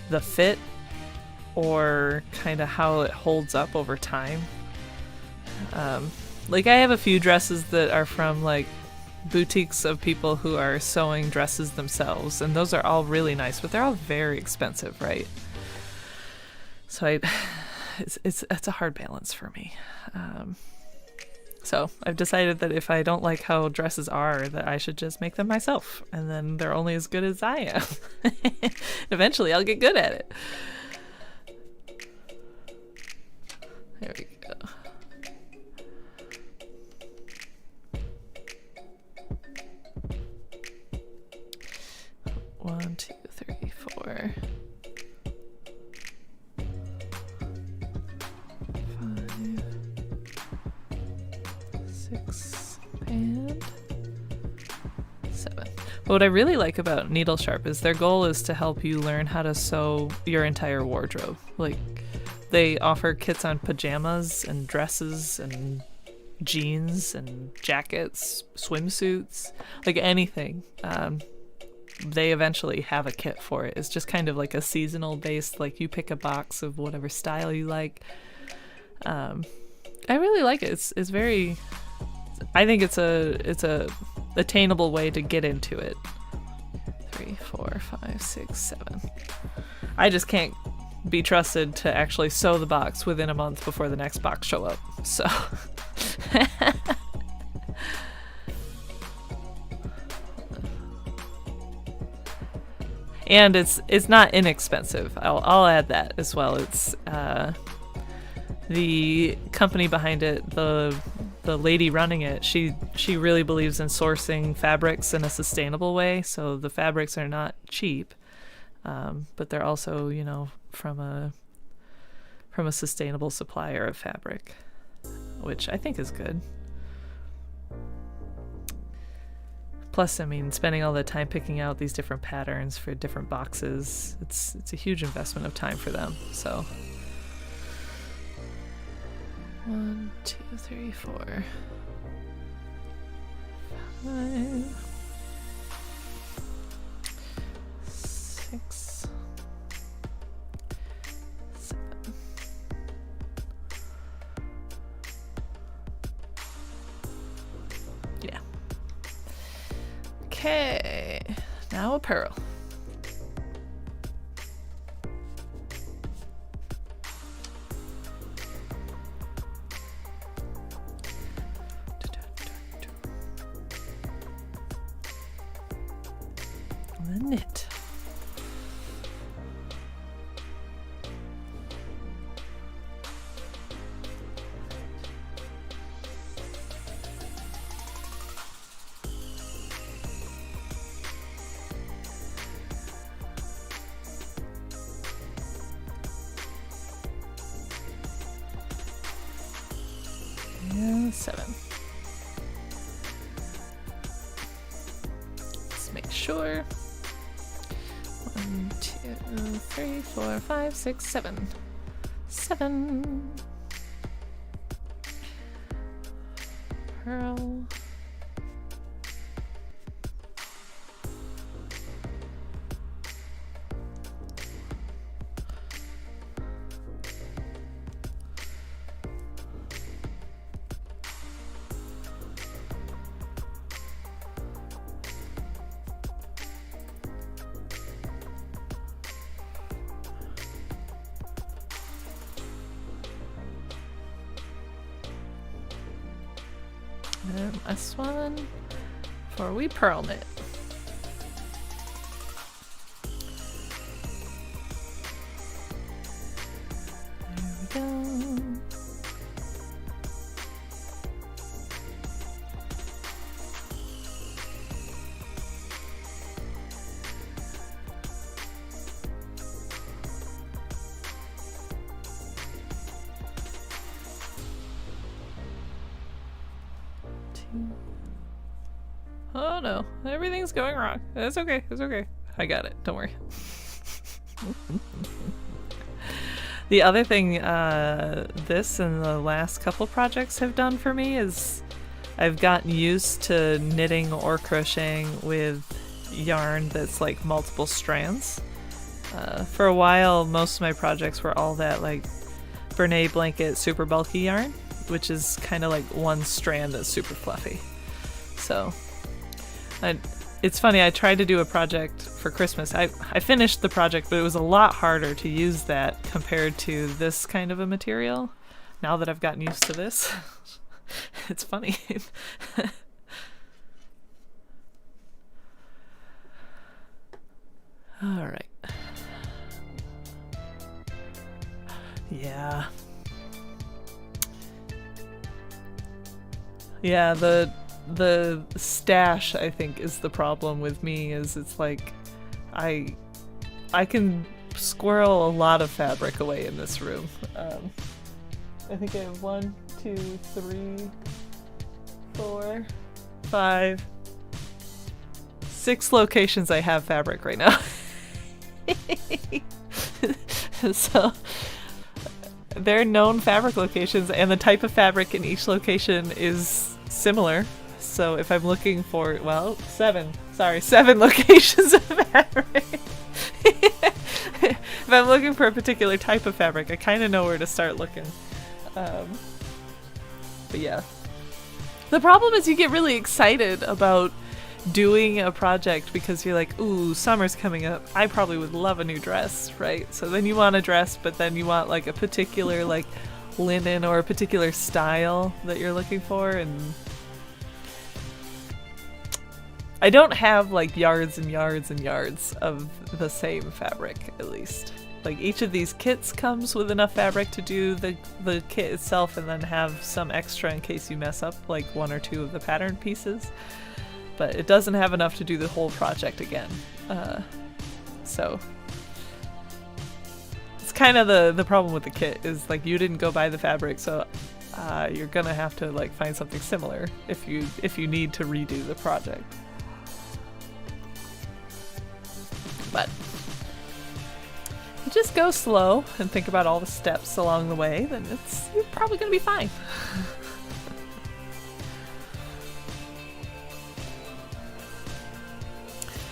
the fit or kind of how it holds up over time. Like, I have a few dresses that are from like boutiques of people who are sewing dresses themselves, and those are all really nice, but they're all very expensive, right? So it's a hard balance for me. So I've decided that if I don't like how dresses are, that I should just make them myself, and then they're only as good as I am. Eventually I'll get good at it. There we go. One, 2, 3, 4. 6 and 7. What I really like about Needle Sharp is their goal is to help you learn how to sew your entire wardrobe. Like, they offer kits on pajamas and dresses and jeans and jackets, swimsuits, like anything. They eventually have a kit for it. It's just kind of like a seasonal based, like you pick a box of whatever style you like. I really like it. It's very, I think it's a attainable way to get into it. 3, 4, 5, 6, 7. I just can't be trusted to actually sew the box within a month before the next box show up. So and it's not inexpensive. I'll add that as well. It's the company behind it, the the lady running it, she really believes in sourcing fabrics in a sustainable way. So the fabrics are not cheap, but they're also, you know, from a sustainable supplier of fabric, which I think is good. Plus, I mean, spending all the time picking out these different patterns for different boxes, it's a huge investment of time for them. So 1, 2, 3, 4, 5, 6, 7. Yeah. Okay, now a pearl. And then knit. And 7. Let's make sure. 1, 2, 3, 4, 5, 6, 7. 7. Pearl. And last one for we pearl knit. There we go. Oh no, everything's going wrong. That's okay, it's okay. I got it, don't worry. The other thing this and the last couple projects have done for me is I've gotten used to knitting or crocheting with yarn that's like multiple strands. For a while, most of my projects were all that like Bernay blanket super bulky yarn, which is kind of like one strand that's super fluffy. So it's funny, I tried to do a project for Christmas. I finished the project, but it was a lot harder to use that compared to this kind of a material. Now that I've gotten used to this, it's funny. All right. Yeah. Yeah, the stash, I think, is the problem with me. Is it's like I can squirrel a lot of fabric away in this room. I think I have 1, 2, 3, 4, 5, 6 locations I have fabric right now. So they're known fabric locations, and the type of fabric in each location is similar. So if I'm looking for, well, 7 locations of fabric. If I'm looking for a particular type of fabric, I kind of know where to start looking. But yeah. The problem is you get really excited about doing a project because you're like, ooh, summer's coming up. I probably would love a new dress, right? So then you want a dress, but then you want like a particular like linen or a particular style that you're looking for, and I don't have like yards and yards and yards of the same fabric, at least. Like each of these kits comes with enough fabric to do the kit itself, and then have some extra in case you mess up like one or two of the pattern pieces. But it doesn't have enough to do the whole project again. So it's kind of the problem with the kit is like you didn't go buy the fabric, so you're gonna have to like find something similar if you need to redo the project. But you just go slow and think about all the steps along the way, then you're probably gonna be fine.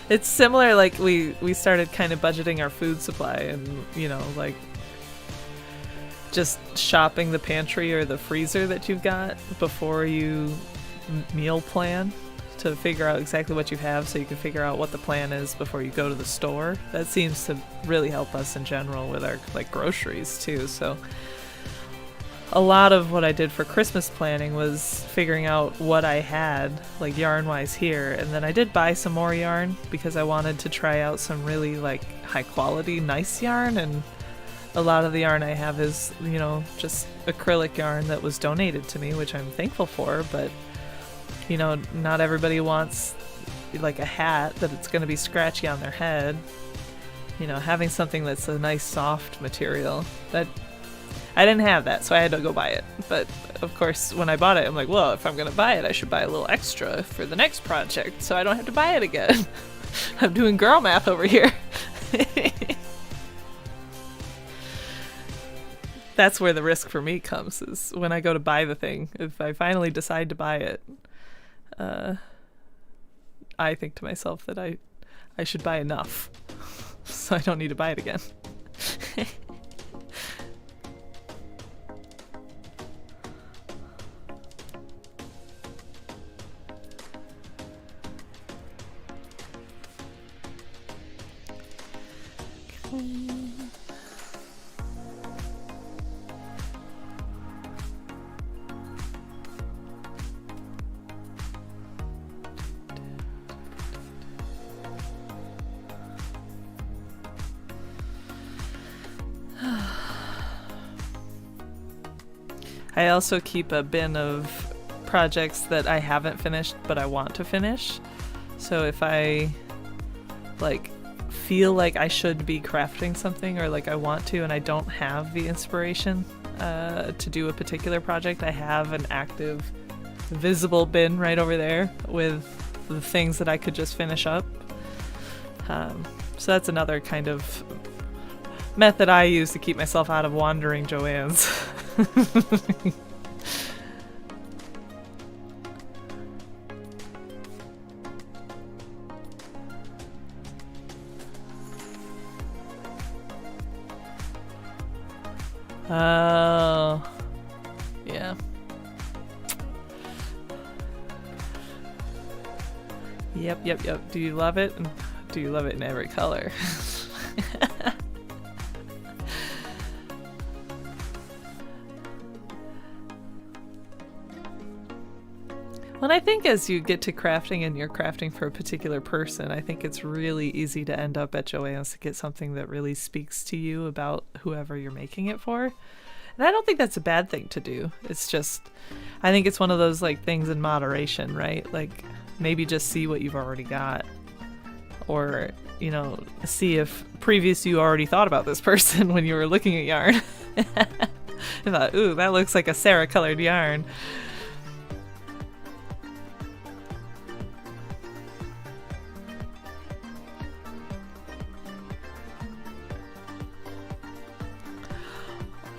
It's similar, like we started kind of budgeting our food supply and, you know, like just shopping the pantry or the freezer that you've got before you meal plan to figure out exactly what you have so you can figure out what the plan is before you go to the store. That seems to really help us in general with our like groceries too. So a lot of what I did for Christmas planning was figuring out what I had, like yarn-wise here, and then I did buy some more yarn because I wanted to try out some really like high-quality, nice yarn, and a lot of the yarn I have is, you know, just acrylic yarn that was donated to me, which I'm thankful for, but, you know, not everybody wants like a hat that it's going to be scratchy on their head. You know, having something that's a nice soft material, that I didn't have that, so I had to go buy it. But of course, when I bought it, I'm like, well, if I'm going to buy it, I should buy a little extra for the next project so I don't have to buy it again. I'm doing girl math over here. That's where the risk for me comes, is when I go to buy the thing. If I finally decide to buy it, I think to myself that I should buy enough so I don't need to buy it again. I also keep a bin of projects that I haven't finished but I want to finish. So if I like feel like I should be crafting something, or like I want to and I don't have the inspiration to do a particular project, I have an active visible bin right over there with the things that I could just finish up. So that's another kind of method I use to keep myself out of wandering Joanne's. Oh, yeah. Yep. Do you love it? Do you love it in every color? Well, I think as you get to crafting and you're crafting for a particular person, I think it's really easy to end up at Joanne's to get something that really speaks to you about whoever you're making it for. And I don't think that's a bad thing to do. It's just, I think it's one of those like things in moderation, right? Like maybe just see what you've already got, or, you know, see if previous you already thought about this person when you were looking at yarn. I thought, ooh, that looks like a Sarah colored yarn.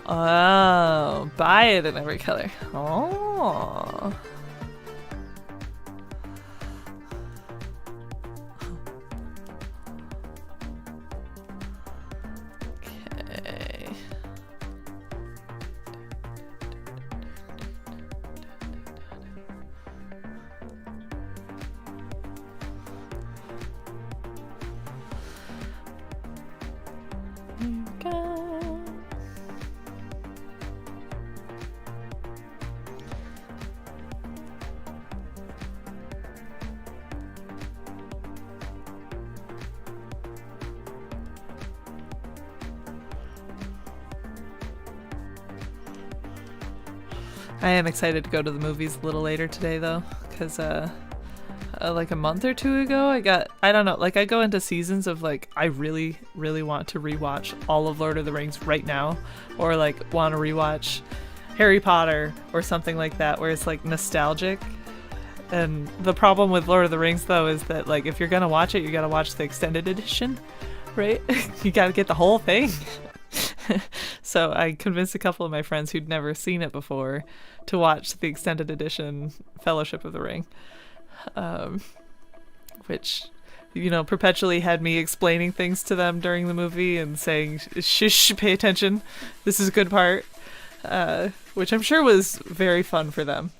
Oh, buy it in every color. Oh. Okay. Here we go. I am excited to go to the movies a little later today though, because like a month or two ago I don't know, like I go into seasons of like I really want to rewatch all of Lord of the Rings right now, or like want to rewatch Harry Potter or something like that where it's like nostalgic. And the problem with Lord of the Rings though is that like if you're gonna watch it, you gotta watch the extended edition, right? You gotta get the whole thing. So I convinced a couple of my friends who'd never seen it before to watch the extended edition Fellowship of the Ring, which, you know, perpetually had me explaining things to them during the movie and saying, shush, pay attention, this is a good part, which I'm sure was very fun for them.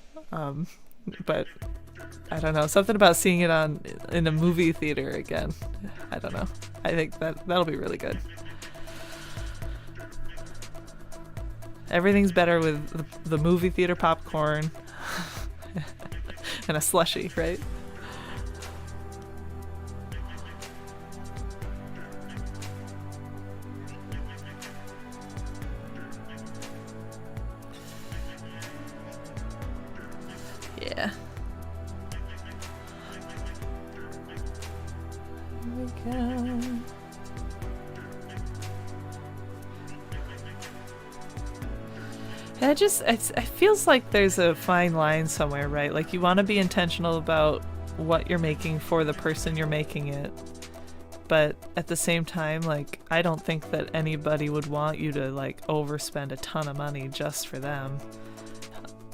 But I don't know, something about seeing it in a movie theater again, I don't know. I think that'll be really good. Everything's better with the movie theater popcorn and a slushie, right? Yeah. Here we go. It feels like there's a fine line somewhere, right? Like you want to be intentional about what you're making for the person you're making it, but at the same time, like I don't think that anybody would want you to like overspend a ton of money just for them,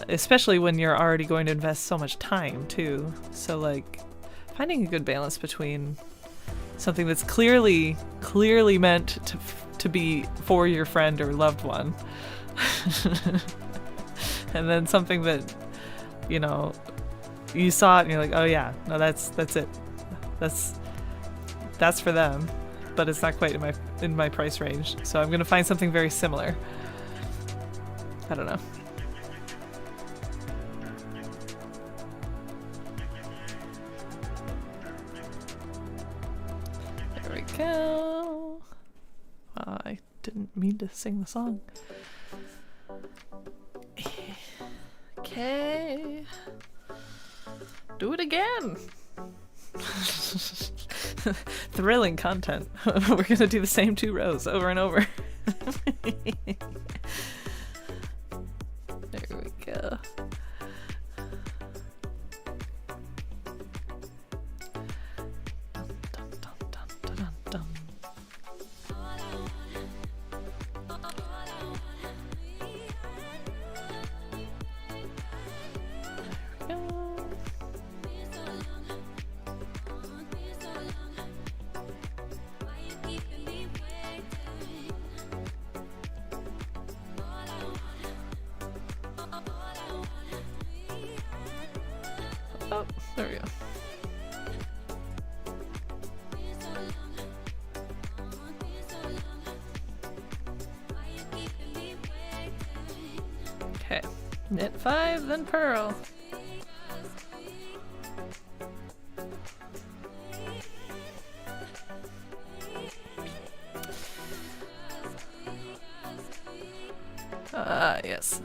especially when you're already going to invest so much time too. So like finding a good balance between something that's clearly meant to be for your friend or loved one, and then something that, you know, you saw it and you're like, oh yeah, no, that's it, that's for them, but it's not quite in my price range, so I'm gonna find something very similar. I don't know. There we go. I didn't mean to sing the song. Okay. Do it again. Thrilling content. We're gonna do the same 2 rows over and over. There we go. Oh, there we go. Okay, knit 5, then purl. Yes.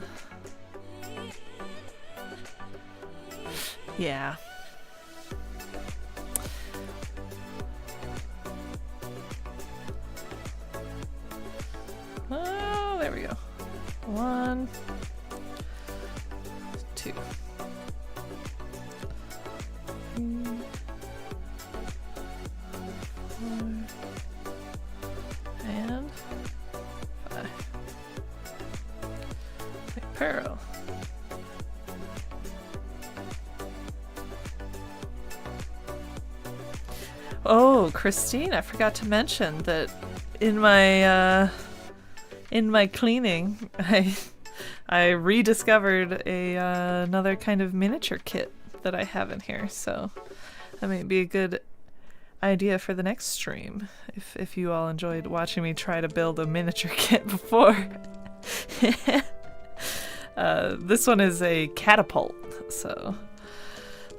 Yeah. Oh, there we go. 1, 2, 3, 4, and 5. Purl. Oh, Christine, I forgot to mention that in my cleaning, I rediscovered another kind of miniature kit that I have in here, so that might be a good idea for the next stream if you all enjoyed watching me try to build a miniature kit before. This one is a catapult, so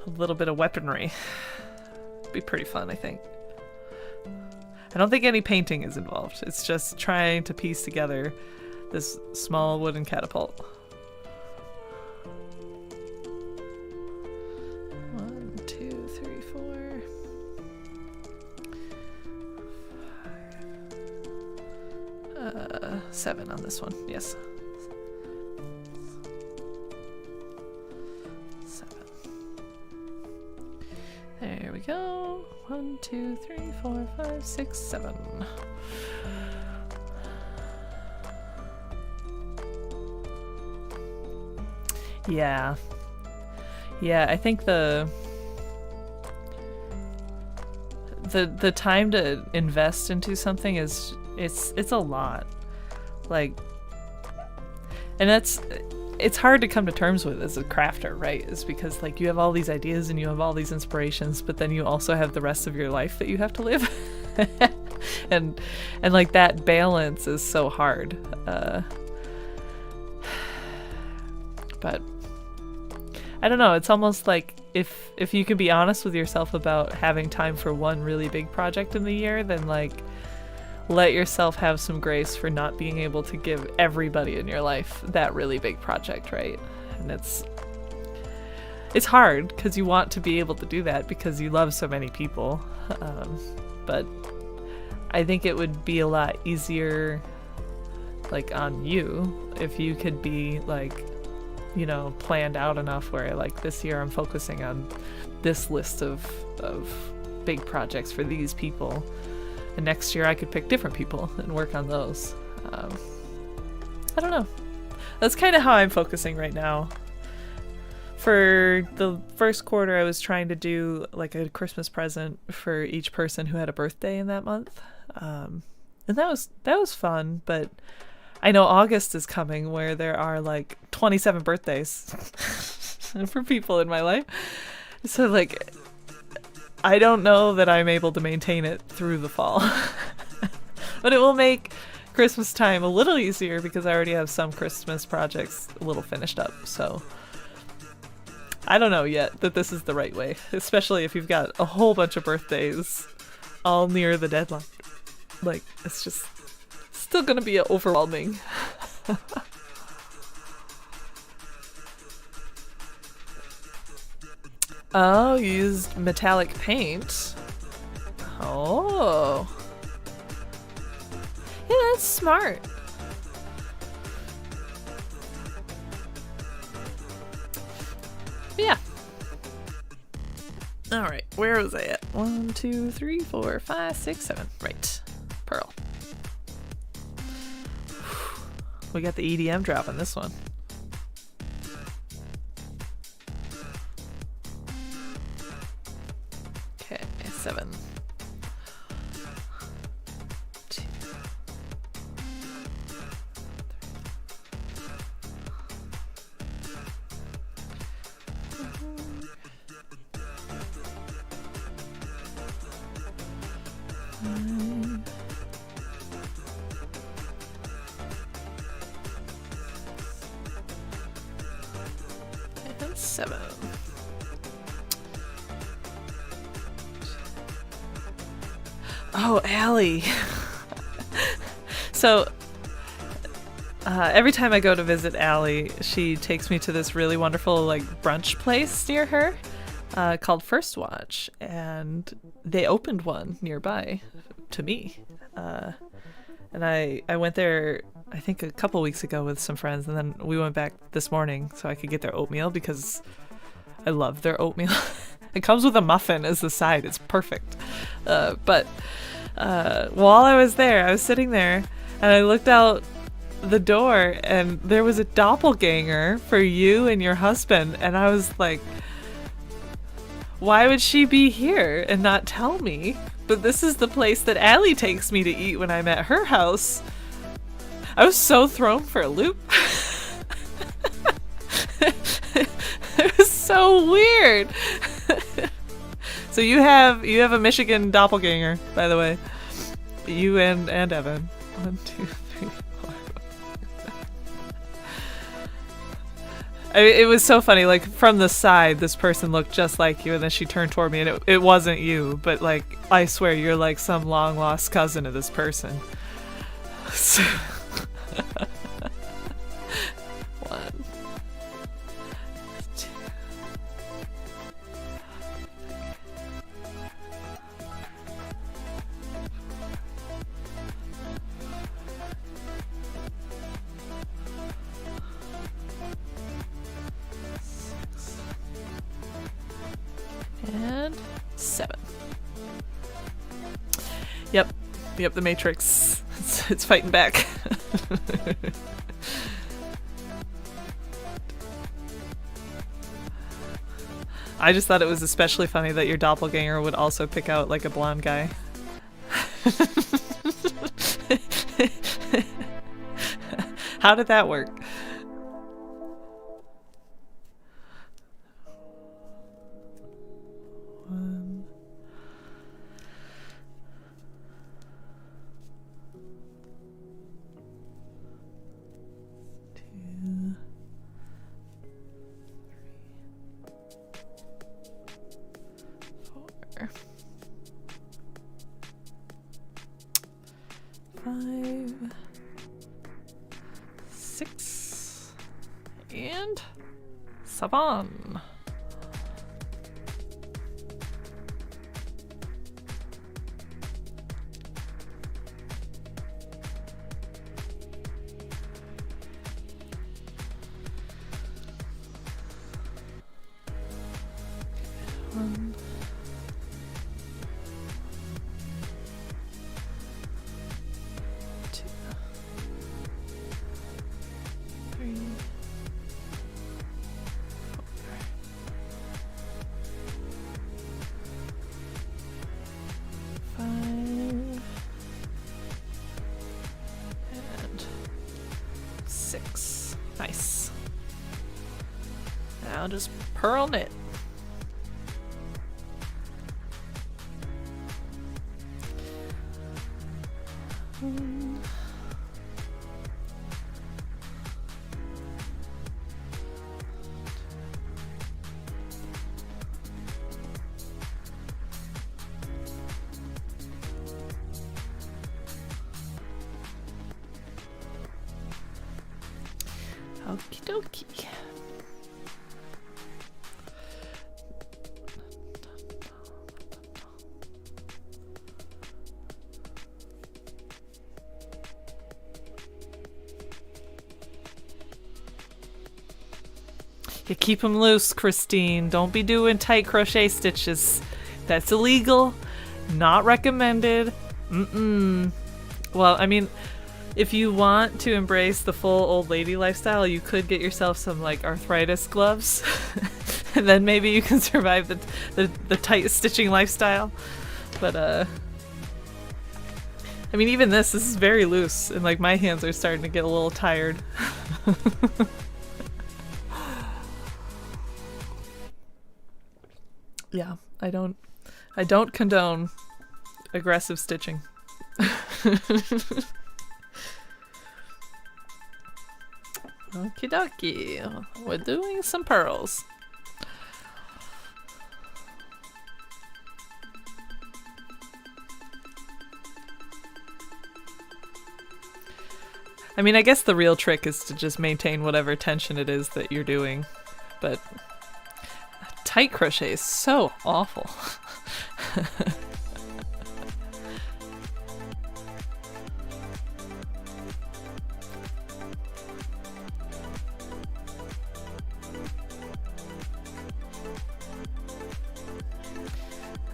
a little bit of weaponry. Be pretty fun, I think. I don't think any painting is involved. It's just trying to piece together this small wooden catapult. 7 on this one. Yes. 7. There we go. 1, 2, 3, 4, 5, 6, 7. Yeah. Yeah, I think the time to invest into something is it's a lot. Like, and it's hard to come to terms with as a crafter, right? Is because like you have all these ideas and you have all these inspirations, but then you also have the rest of your life that you have to live. and like that balance is so hard. But I don't know, it's almost like if you can be honest with yourself about having time for one really big project in the year, then like let yourself have some grace for not being able to give everybody in your life that really big project, right? And it's hard because you want to be able to do that because you love so many people. But I think it would be a lot easier like on you if you could be like, you know, planned out enough where like this year I'm focusing on this list of big projects for these people, and next year I could pick different people and work on those. I don't know. That's kind of how I'm focusing right now. For the first quarter, I was trying to do like a Christmas present for each person who had a birthday in that month, and that was fun. But I know August is coming where there are like 27 birthdays for people in my life. So like, I don't know that I'm able to maintain it through the fall. But it will make Christmas time a little easier because I already have some Christmas projects a little finished up. So I don't know yet that this is the right way, especially if you've got a whole bunch of birthdays all near the deadline. Like, it's just still gonna be overwhelming. Oh, you used metallic paint. Oh. Yeah, that's smart. Yeah. Alright, where was I at? 1, 2, 3, 4, 5, 6, 7. Right. Pearl. We got the EDM drop on this one. Okay, 7. 2. 3. 7. Oh, Allie. So every time I go to visit Allie, she takes me to this really wonderful like brunch place near her called First Watch, and they opened one nearby to me. And I went there, I think a couple weeks ago with some friends, and then we went back this morning so I could get their oatmeal because I love their oatmeal. It comes with a muffin as the side. It's perfect. But while I was there, I was sitting there and I looked out the door and there was a doppelganger for you and your husband. And I was like, why would she be here and not tell me? But this is the place that Allie takes me to eat when I'm at her house. I was so thrown for a loop. It was so weird. So you have a Michigan doppelganger, by the way. You and Evan. 1, 2, 3, 4. It was so funny. Like from the side, this person looked just like you, and then she turned toward me, and it wasn't you. But like, I swear, you're like some long lost cousin of this person. 1, 2. 7. Yep, the Matrix. It's fighting back. I just thought it was especially funny that your doppelganger would also pick out like a blonde guy. How did that work? One. Two. 4. 5. 6. And 7. One. 2. 3. 4. 5. And 6. Nice. Now just purl knit. Okie dokie. You keep them loose, Christine. Don't be doing tight crochet stitches. That's illegal. Not recommended. Well, I mean, if you want to embrace the full old lady lifestyle, you could get yourself some like arthritis gloves. And then maybe you can survive the tight stitching lifestyle. But I mean, even this is very loose, and like my hands are starting to get a little tired. Yeah, I don't condone aggressive stitching. Okie dokie. We're doing some purls. I mean, I guess the real trick is to just maintain whatever tension it is that you're doing, but tight crochet is so awful.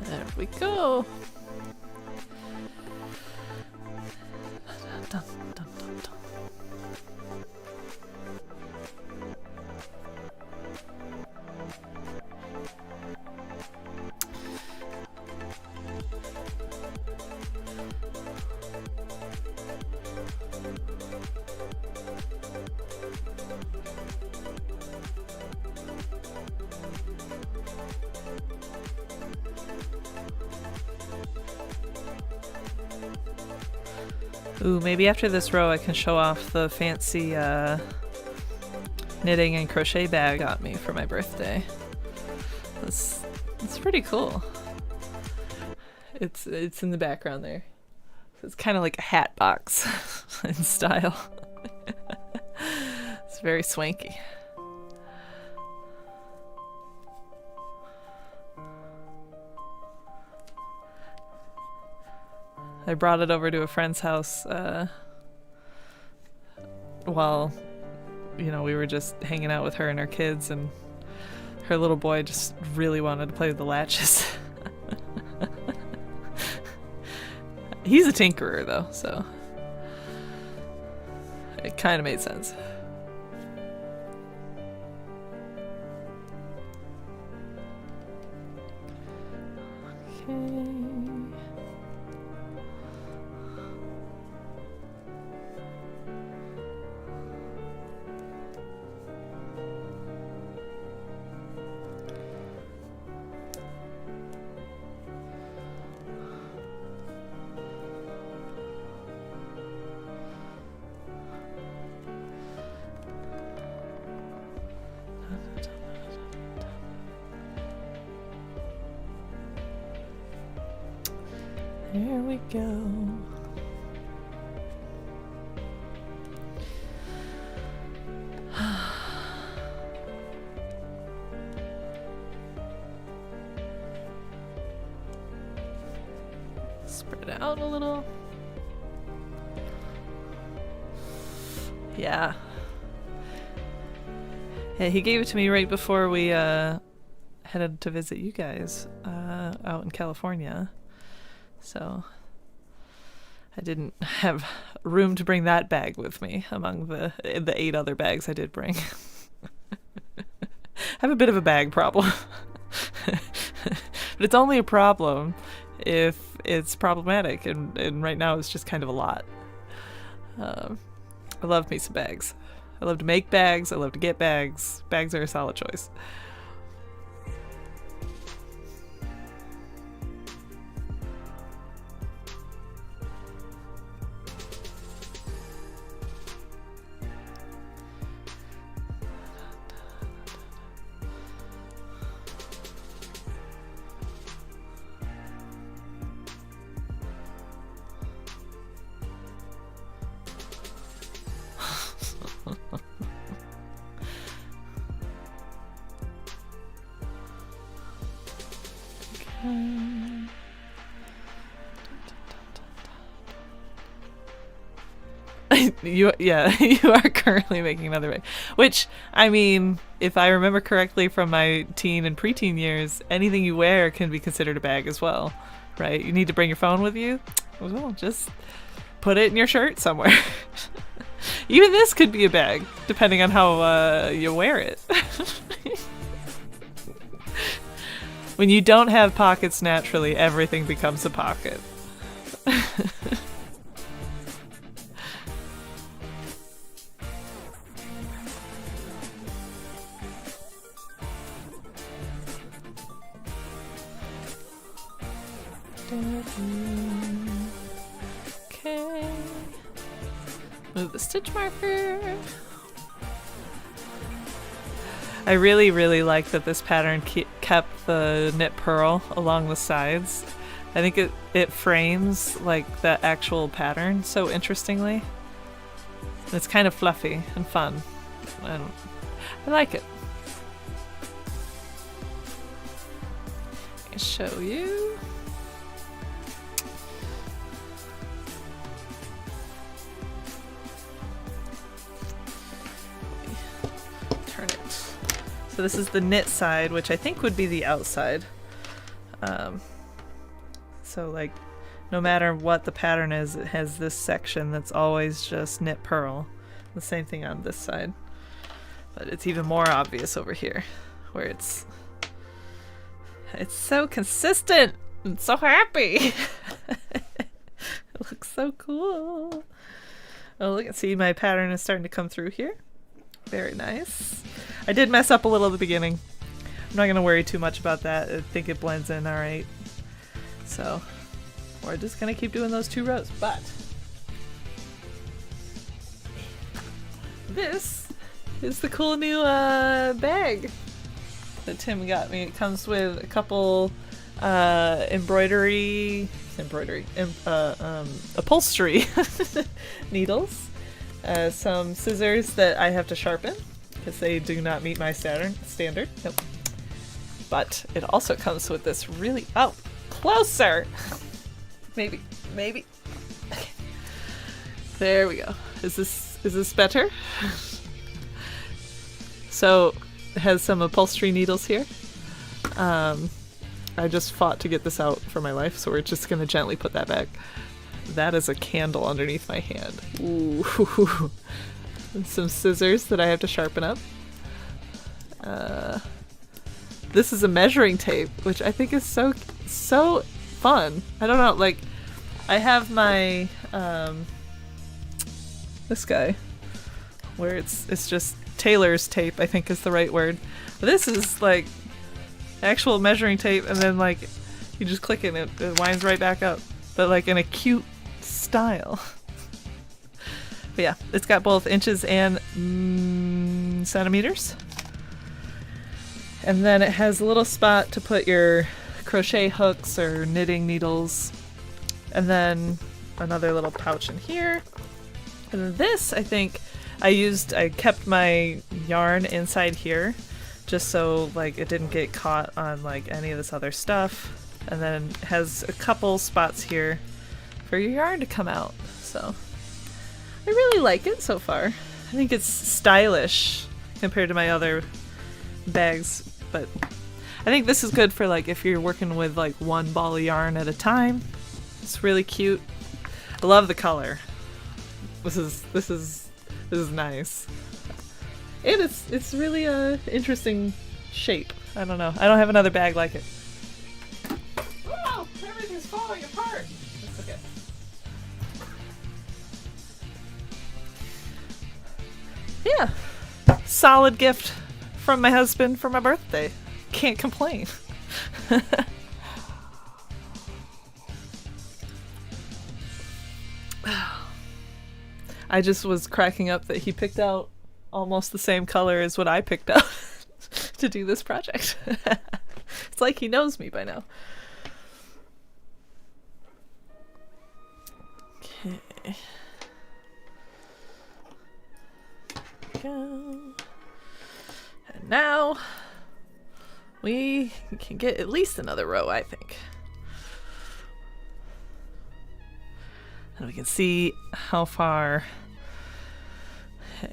There we go. Dun, dun, dun, dun. Ooh, maybe after this row I can show off the fancy knitting and crochet bag I got me for my birthday. It's pretty cool. It's in the background there. It's kind of like a hat box in style. It's very swanky. I brought it over to a friend's house while, you know, we were just hanging out with her and her kids, and her little boy just really wanted to play with the latches. He's a tinkerer though, so it kind of made sense. Okay. There we go. Spread it out a little. Yeah. Yeah, he gave it to me right before we headed to visit you guys out in California. So I didn't have room to bring that bag with me among the 8 other bags I did bring. I have a bit of a bag problem. But it's only a problem if it's problematic, and right now it's just kind of a lot. I love me some bags. I love to make bags. I love to get bags. Bags are a solid choice. You are currently making another bag. Which, I mean, if I remember correctly from my teen and preteen years, anything you wear can be considered a bag as well, right? You need to bring your phone with you? Well, just put it in your shirt somewhere. Even this could be a bag, depending on how you wear it. When you don't have pockets naturally, everything becomes a pocket. Okay. Move the stitch marker. I really, really like that this pattern kept the knit purl along the sides. I think it frames like the actual pattern so interestingly. It's kind of fluffy and fun. I like it. I'll show you. Turn it. So this is the knit side, which I think would be the outside. So like, no matter what the pattern is, it has this section that's always just knit purl. The same thing on this side. But it's even more obvious over here, where it's so consistent. I'm so happy. It looks so cool. Oh, look, see my pattern is starting to come through here. Very nice. I did mess up a little at the beginning. I'm not going to worry too much about that. I think it blends in all right. So we're just going to keep doing those 2 rows. But this is the cool new bag that Tim got me. It comes with a couple upholstery needles, some scissors that I have to sharpen because they do not meet my standard. Nope. But it also comes with this really closer. maybe. Okay. There we go. Is this better? So it has some upholstery needles here. I just fought to get this out for my life, so we're just gonna gently put that back. that is a candle underneath my hand. Ooh. And some scissors that I have to sharpen up. This is a measuring tape, which I think is so fun. I don't know, like, I have my this guy where it's just tailor's tape, I think is the right word. But this is like actual measuring tape, and then like you just click it and it winds right back up, but like in a cute style. But yeah, it's got both inches and centimeters. And then it has a little spot to put your crochet hooks or knitting needles. And then another little pouch in here. And then this, I think, I kept my yarn inside here just so like it didn't get caught on like any of this other stuff. And then it has a couple spots here for your yarn to come out. So I really like it so far. I think it's stylish compared to my other bags, but I think this is good for like if you're working with like one ball of yarn at a time. It's really cute. I love the color. This is nice. And it's really a interesting shape. I don't know. I don't have another bag like it. Oh, everything's falling apart. That's okay. Yeah. Solid gift from my husband for my birthday. Can't complain. I just was cracking up that he picked out almost the same color as what I picked out to do this project. It's like he knows me by now. Okay. Go. And now we can get at least another row, I think. And we can see how far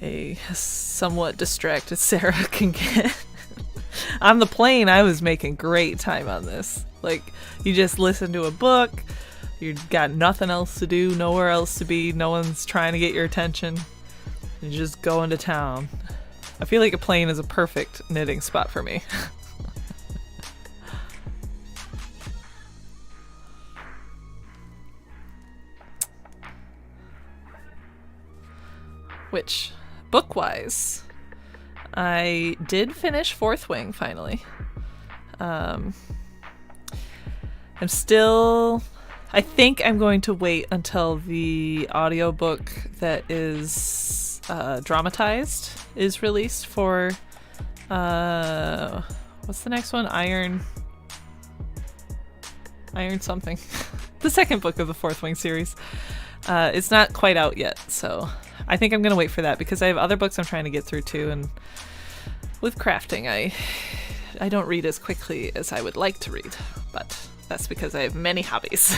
a somewhat distracted Sarah can get. On the plane, I was making great time on this. Like, you just listen to a book, you got nothing else to do, nowhere else to be, no one's trying to get your attention. You just go into town. I feel like a plane is a perfect knitting spot for me. Which, book-wise, I did finish Fourth Wing finally. I'm still... I think I'm going to wait until the audiobook that is dramatized is released for... what's the next one? Iron something. The second book of the Fourth Wing series. It's not quite out yet, so... I think I'm going to wait for that because I have other books I'm trying to get through too, and with crafting I don't read as quickly as I would like to read, but that's because I have many hobbies.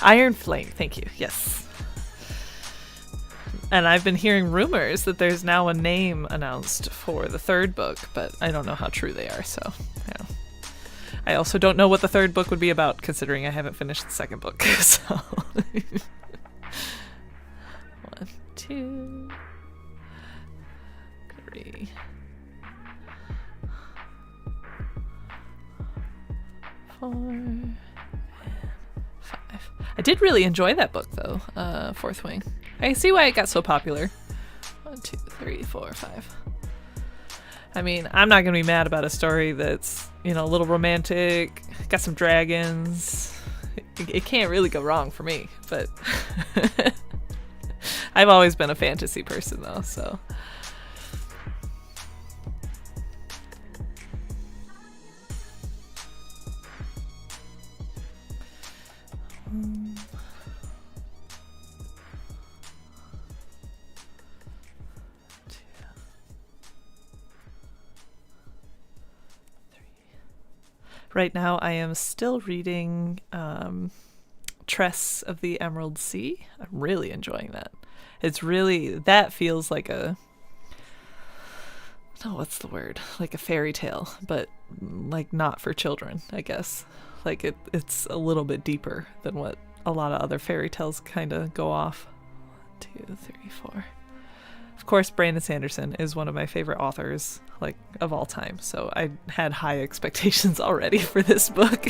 Iron Flame, thank you, yes. And I've been hearing rumors that there's now a name announced for the third book, but I don't know how true they are, so yeah. I also don't know what the third book would be about, considering I haven't finished the second book, so... 1, 2, 3, 4, and 5. I did really enjoy that book, though, Fourth Wing. I see why it got so popular. 1, 2, 3, 4, 5. I mean, I'm not going to be mad about a story that's, you know, a little romantic, got some dragons. It can't really go wrong for me, but I've always been a fantasy person, though, so. Right now I am still reading Tress of the Emerald Sea. I'm really enjoying that. It's really, that feels like a oh, what's the word? Like a fairy tale, but like not for children, I guess. Like it's a little bit deeper than what a lot of other fairy tales kind of go off. 1, 2, 3, 4. Of course, Brandon Sanderson is one of my favorite authors, like, of all time. So I had high expectations already for this book.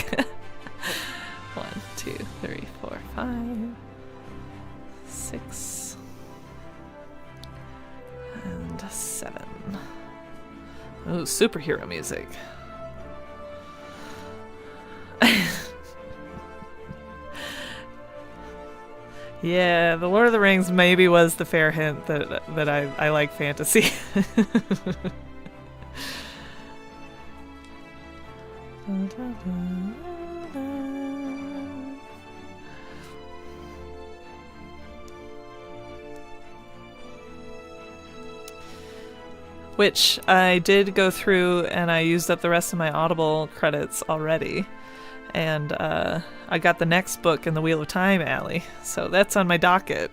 1, 2, 3, 4, 5, 6, and 7. Ooh, superhero music. Yeah, The Lord of the Rings maybe was the fair hint that I like fantasy. Which I did go through, and I used up the rest of my Audible credits already. And I got the next book in the Wheel of Time alley, so that's on my docket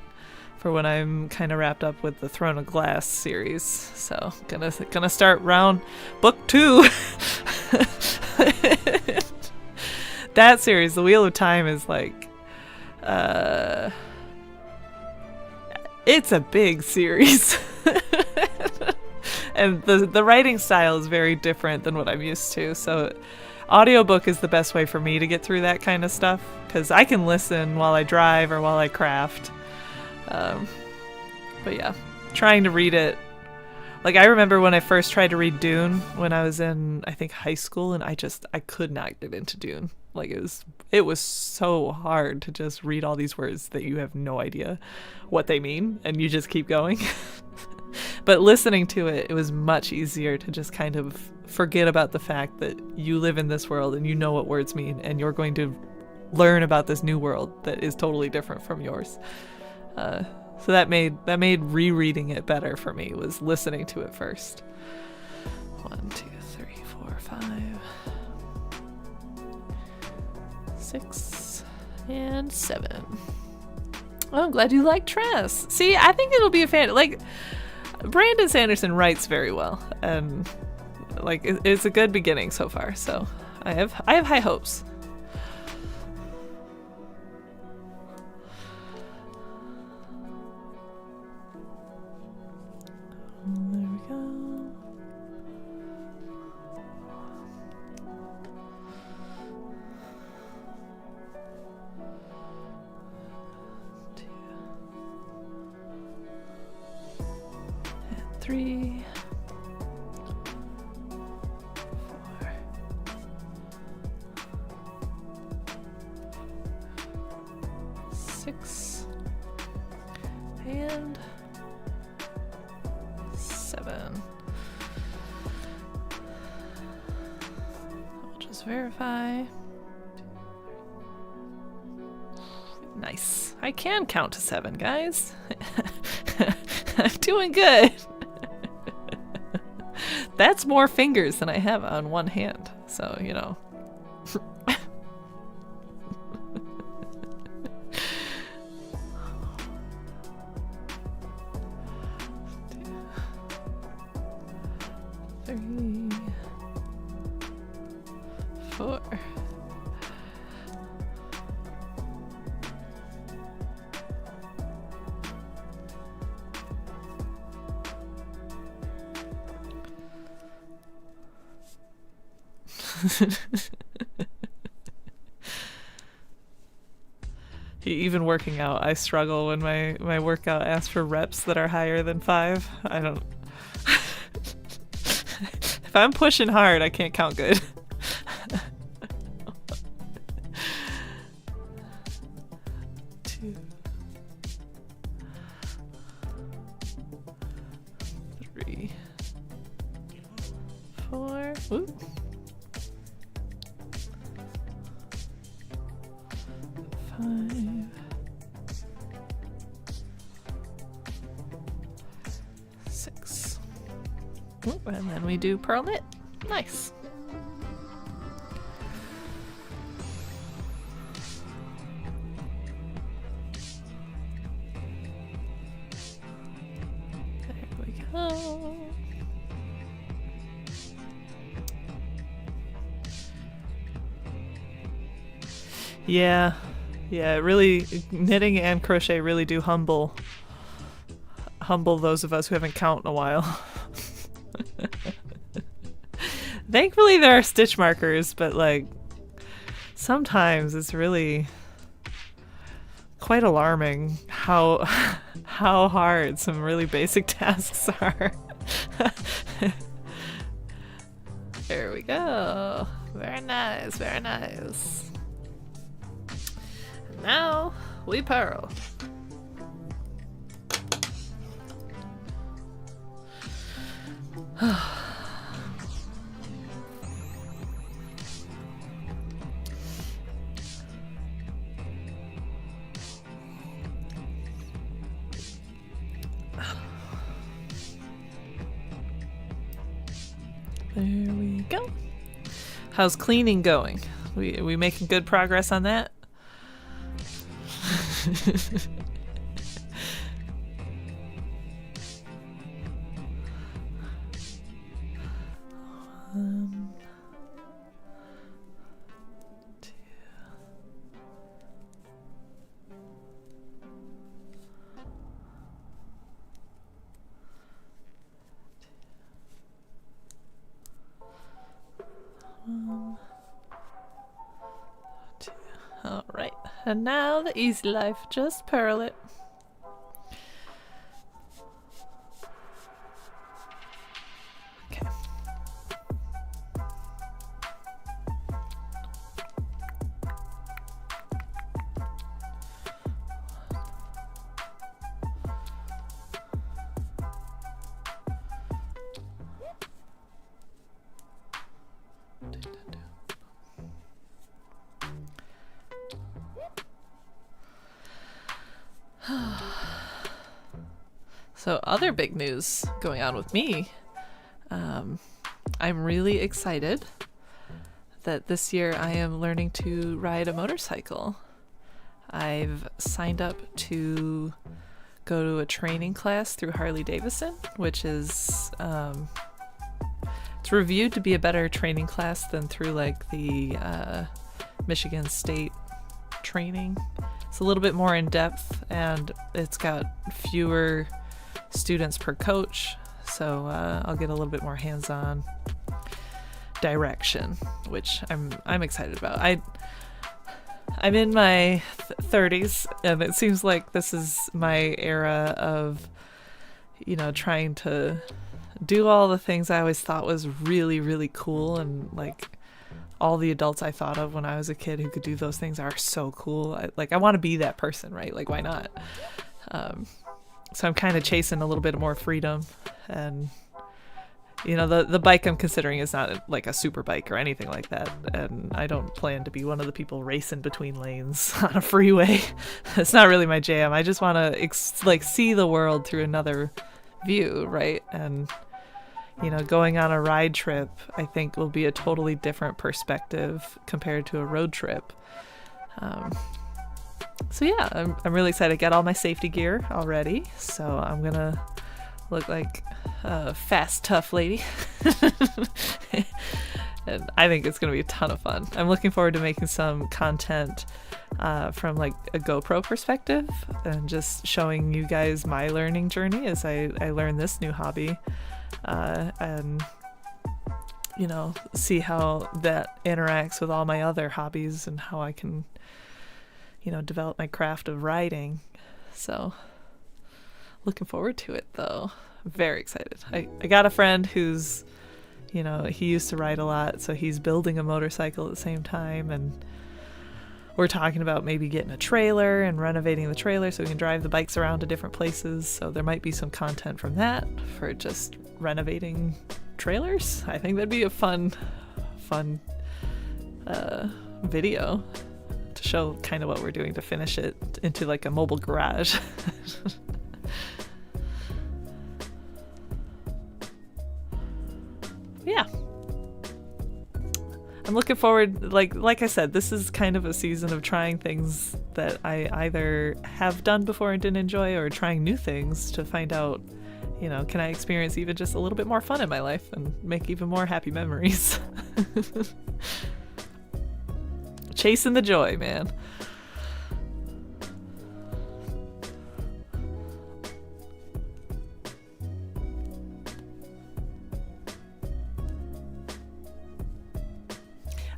for when I'm kind of wrapped up with the Throne of Glass series. So gonna start round book 2. That series, the Wheel of Time, is like it's a big series. And the writing style is very different than what I'm used to, so audiobook is the best way for me to get through that kind of stuff, because I can listen while I drive or while I craft. But yeah, trying to read it. Like, I remember when I first tried to read Dune when I was in, I think, high school, and I could not get into Dune. Like, it was so hard to just read all these words that you have no idea what they mean, and you just keep going. But listening to it was much easier to just kind of forget about the fact that you live in this world and you know what words mean, and you're going to learn about this new world that is totally different from yours. So that made rereading it better for me, was listening to it first. 1, 2, 3, 4, 5, 6, and 7. Oh, I'm glad you like Tress. See, I think it'll be a fan. Like, Brandon Sanderson writes very well, and like it's a good beginning so far. So I have high hopes. There we go. And 3, 4, 6, and 7. I'll just verify. Nice. I can count to 7, guys. I'm doing good. That's more fingers than I have on one hand, so, you know. 3, 4. Even working out, I struggle when my workout asks for reps that are higher than 5. I don't. If I'm pushing hard, I can't count good. 2, 3, 4. Ooh. 5, 6. Ooh, and then we do pearl knit. Nice. There we go. Yeah, yeah, really, knitting and crochet really do humble those of us who haven't counted in a while. Thankfully there are stitch markers, but like sometimes it's really quite alarming how hard some really basic tasks are. There we go. Very nice, very nice. And now we purl. There we go. How's cleaning going? We making good progress on that? Alright, and now the easy life, just purl it. Okay. So other big news going on with me, I'm really excited that this year I am learning to ride a motorcycle. I've signed up to go to a training class through Harley Davidson, which is it's reviewed to be a better training class than through like the Michigan State training. It's a little bit more in depth and it's got fewer students per coach, so I'll get a little bit more hands-on direction, which I'm excited about. I'm in my 30s and it seems like this is my era of, you know, trying to do all the things I always thought was really, really cool, and like all the adults I thought of when I was a kid who could do those things are so cool. I want to be that person, right? Like, why not? So I'm kind of chasing a little bit more freedom, and you know, the bike I'm considering is not like a super bike or anything like that, and I don't plan to be one of the people racing between lanes on a freeway. It's not really my jam. I just want to like see the world through another view, right? And you know, going on a ride trip I think will be a totally different perspective compared to a road trip. So yeah, I'm really excited. I got all my safety gear already, so I'm gonna look like a fast, tough lady. And I think it's gonna be a ton of fun. I'm looking forward to making some content from like a GoPro perspective and just showing you guys my learning journey as I learn this new hobby, and you know, see how that interacts with all my other hobbies and how I can, you know, develop my craft of writing. So looking forward to it though. I'm very excited. I got a friend who's, you know, he used to ride a lot, so he's building a motorcycle at the same time, and we're talking about maybe getting a trailer and renovating the trailer so we can drive the bikes around to different places. So there might be some content from that for just renovating trailers. I think that'd be a fun video to show kind of what we're doing to finish it into like a mobile garage. Yeah, I'm looking forward. Like I said, this is kind of a season of trying things that I either have done before and didn't enjoy, or trying new things to find out, you know, can I experience even just a little bit more fun in my life and make even more happy memories. chasing the joy, man.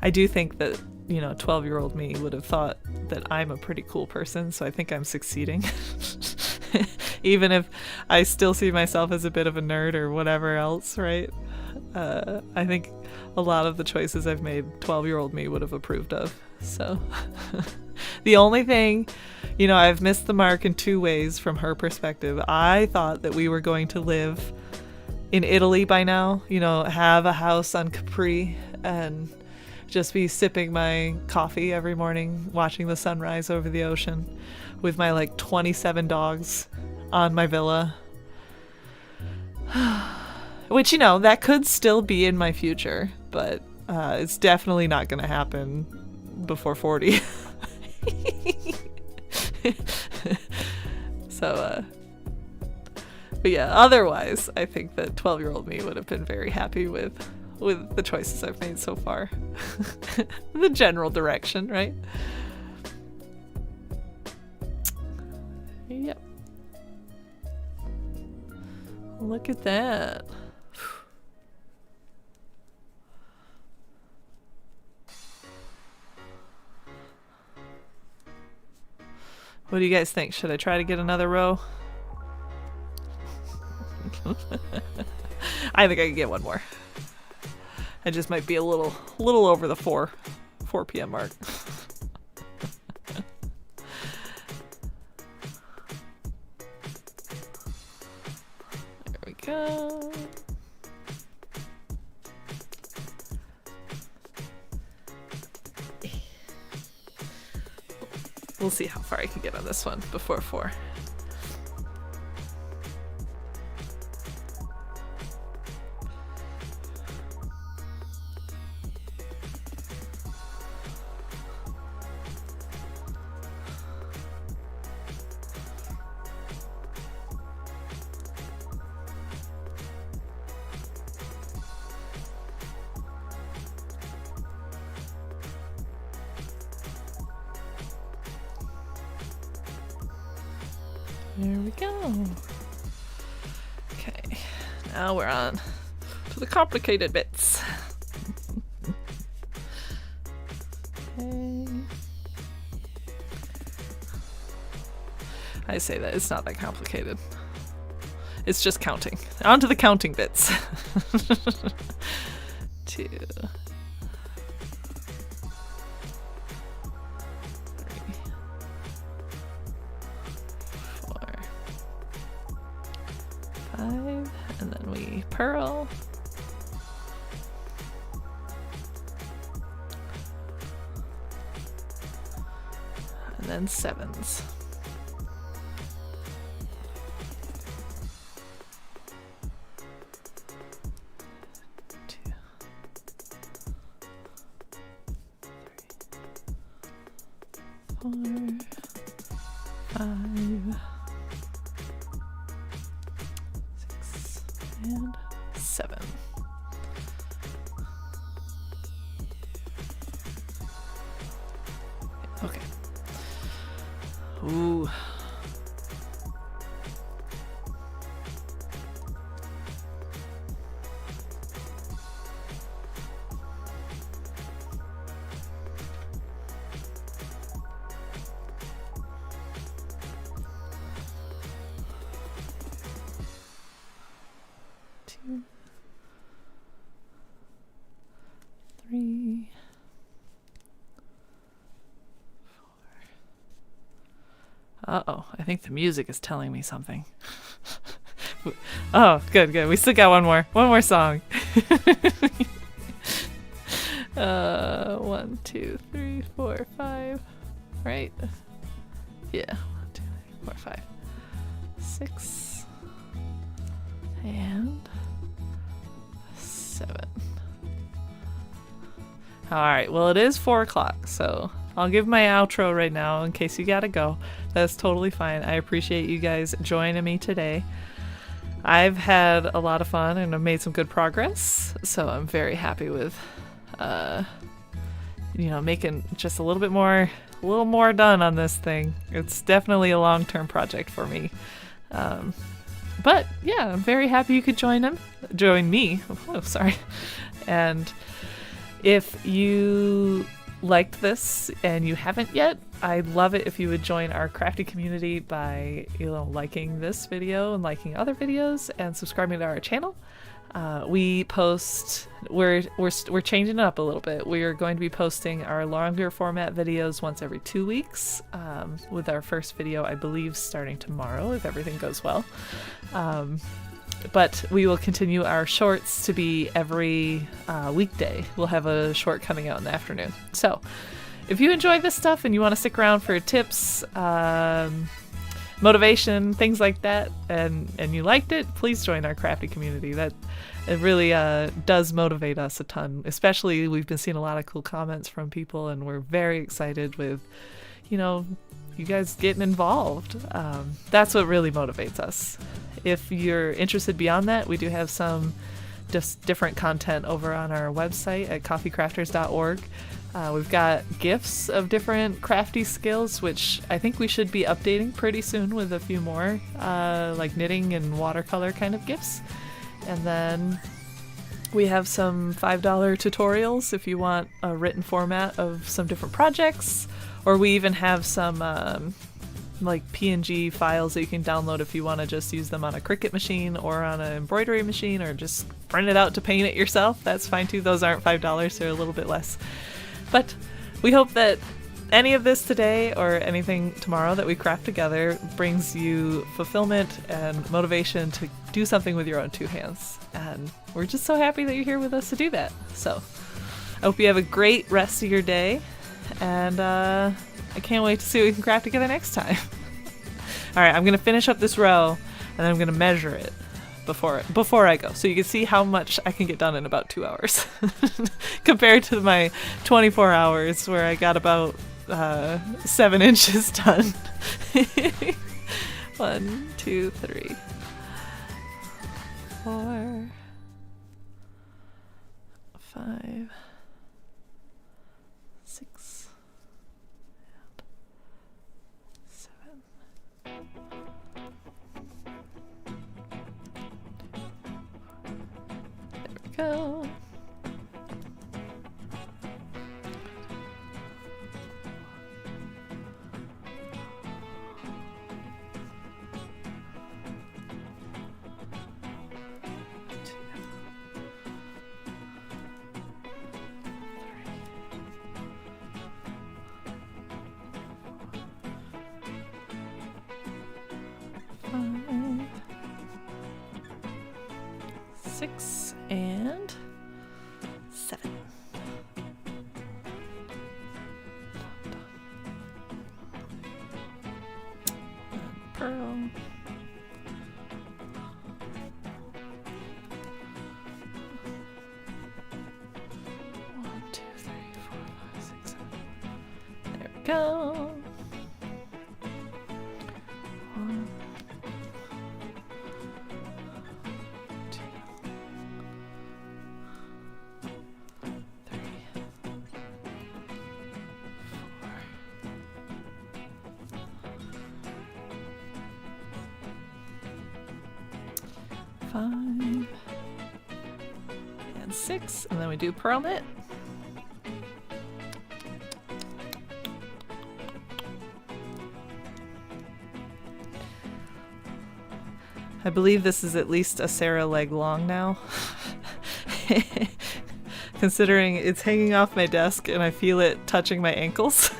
I do think that, you know, 12-year-old me would have thought that I'm a pretty cool person, so I think I'm succeeding. Even if I still see myself as a bit of a nerd or whatever else, right? I think a lot of the choices I've made, 12-year-old me would have approved of. So the only thing, you know, I've missed the mark in 2 ways from her perspective. I thought that we were going to live in Italy by now, you know, have a house on Capri and just be sipping my coffee every morning, watching the sunrise over the ocean with my like 27 dogs on my villa. Which, you know, that could still be in my future, but it's definitely not going to happen before 40. So, but yeah, otherwise, I think that 12-year-old me would have been very happy with the choices I've made so far. The general direction, right? Yep. Look at that. What do you guys think? Should I try to get another row? I think I can get one more. I just might be a little over the 4 p.m. mark. There we go. We'll see how far I can get on this one before 4. There we go. Okay, now we're on to the complicated bits. Okay. I say that it's not that complicated. It's just counting. On to the counting bits. 2. 5, and then we purl. And then 7s. Two, 3, 4, 5. And 7. Okay. Ooh. Uh-oh, I think the music is telling me something. Oh, good. We still got one more song. 1, 2, 3, 4, 5. Right? Yeah. 1, 2, 3, 4, 5. 6. And 7. Alright, well it is 4 o'clock, so I'll give my outro right now in case you gotta go. That's totally fine. I appreciate you guys joining me today. I've had a lot of fun and I've made some good progress, so I'm very happy with you know, making just a little more done on this thing. It's definitely a long-term project for me. But yeah, I'm very happy you could join me. Oh, sorry. And if you liked this and you haven't yet, I'd love it if you would join our Crafty community by, you know, liking this video and liking other videos and subscribing to our channel. We post, we're changing it up a little bit. We are going to be posting our longer format videos once every 2 weeks, with our first video, I believe, starting tomorrow if everything goes well. But we will continue our shorts to be every weekday. We'll have a short coming out in the afternoon. So if you enjoy this stuff and you want to stick around for tips, motivation, things like that, and you liked it, please join our Crafty community. That it really does motivate us a ton. Especially, we've been seeing a lot of cool comments from people, and we're very excited with, you know, you guys getting involved. That's what really motivates us. If you're interested beyond that, we do have some just different content over on our website at coffeecrafters.org. We've got gifts of different crafty skills, which I think we should be updating pretty soon with a few more, like knitting and watercolor kind of gifts. And then we have some $5 tutorials if you want a written format of some different projects, or we even have some like PNG files that you can download if you want to just use them on a Cricut machine or on an embroidery machine, or just print it out to paint it yourself. That's fine too. Those aren't $5, they're a little bit less. But we hope that any of this today or anything tomorrow that we craft together brings you fulfillment and motivation to do something with your own two hands. And we're just so happy that you're here with us to do that. So I hope you have a great rest of your day, and I can't wait to see what we can craft together next time. All right, I'm going to finish up this row, and then I'm going to measure it before I go, so you can see how much I can get done in about 2 hours compared to my 24 hours where I got about 7 inches done. 1, 2, 3, 4, 5, 6, 7. Go. Six and 7. And pearl. 1, 2, 3, 4, 5, 6, 7. There we go. 1, 2, 3, 4, 5, and 6, and then we do pearl knit. I believe this is at least a Sarah leg long now. Considering it's hanging off my desk and I feel it touching my ankles.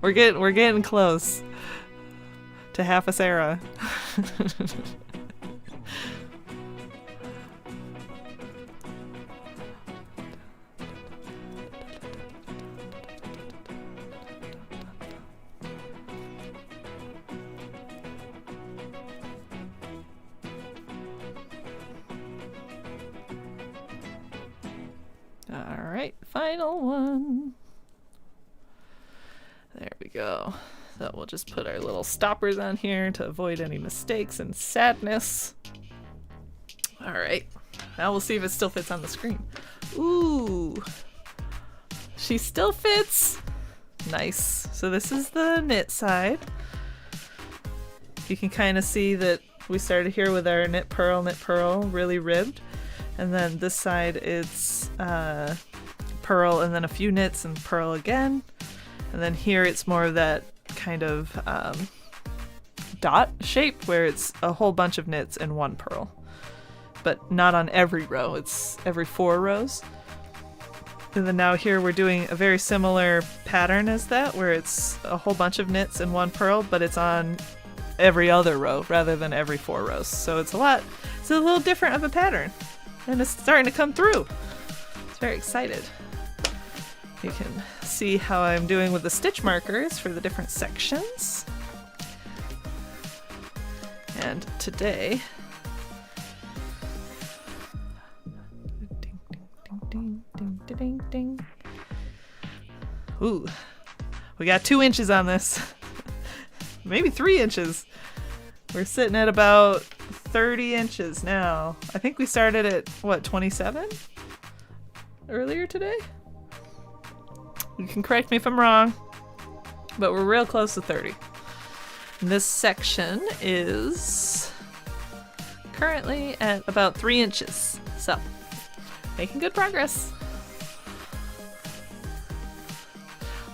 We're getting close to half a Sarah. Alright, final one. There we go. So we'll just put our little stoppers on here to avoid any mistakes and sadness. Alright, now we'll see if it still fits on the screen. Ooh, She still fits. Nice. So this is the knit side. You can kind of see that we started here with our knit purl, really ribbed. And then this side it's purl and then a few knits and purl again. And then here it's more of that kind of dot shape where it's a whole bunch of knits and one purl. But not on every row, it's every 4 rows. And then now here we're doing a very similar pattern as that, where it's a whole bunch of knits and one purl, but it's on every other row rather than every 4 rows. So it's a little different of a pattern. And it's starting to come through. It's very excited. You can see how I'm doing with the stitch markers for the different sections. And today, ding, ding, ding, ding, ding. Ooh, we got 2 inches on this. Maybe 3 inches. We're sitting at about 30 inches now. I think we started at, what, 27? Earlier today? You can correct me if I'm wrong, but we're real close to 30. And this section is currently at about 3 inches. So, making good progress.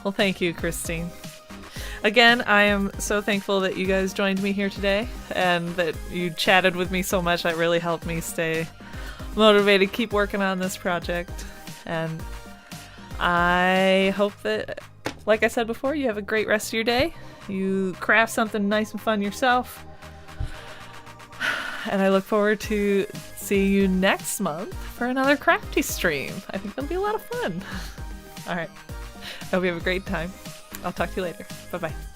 Well, thank you, Christine. Again, I am so thankful that you guys joined me here today and that you chatted with me so much. That really helped me stay motivated, keep working on this project. And I hope that, like I said before, you have a great rest of your day. You craft something nice and fun yourself. And I look forward to seeing you next month for another Crafty stream. I think it'll be a lot of fun. All right. I hope you have a great time. I'll talk to you later. Bye-bye.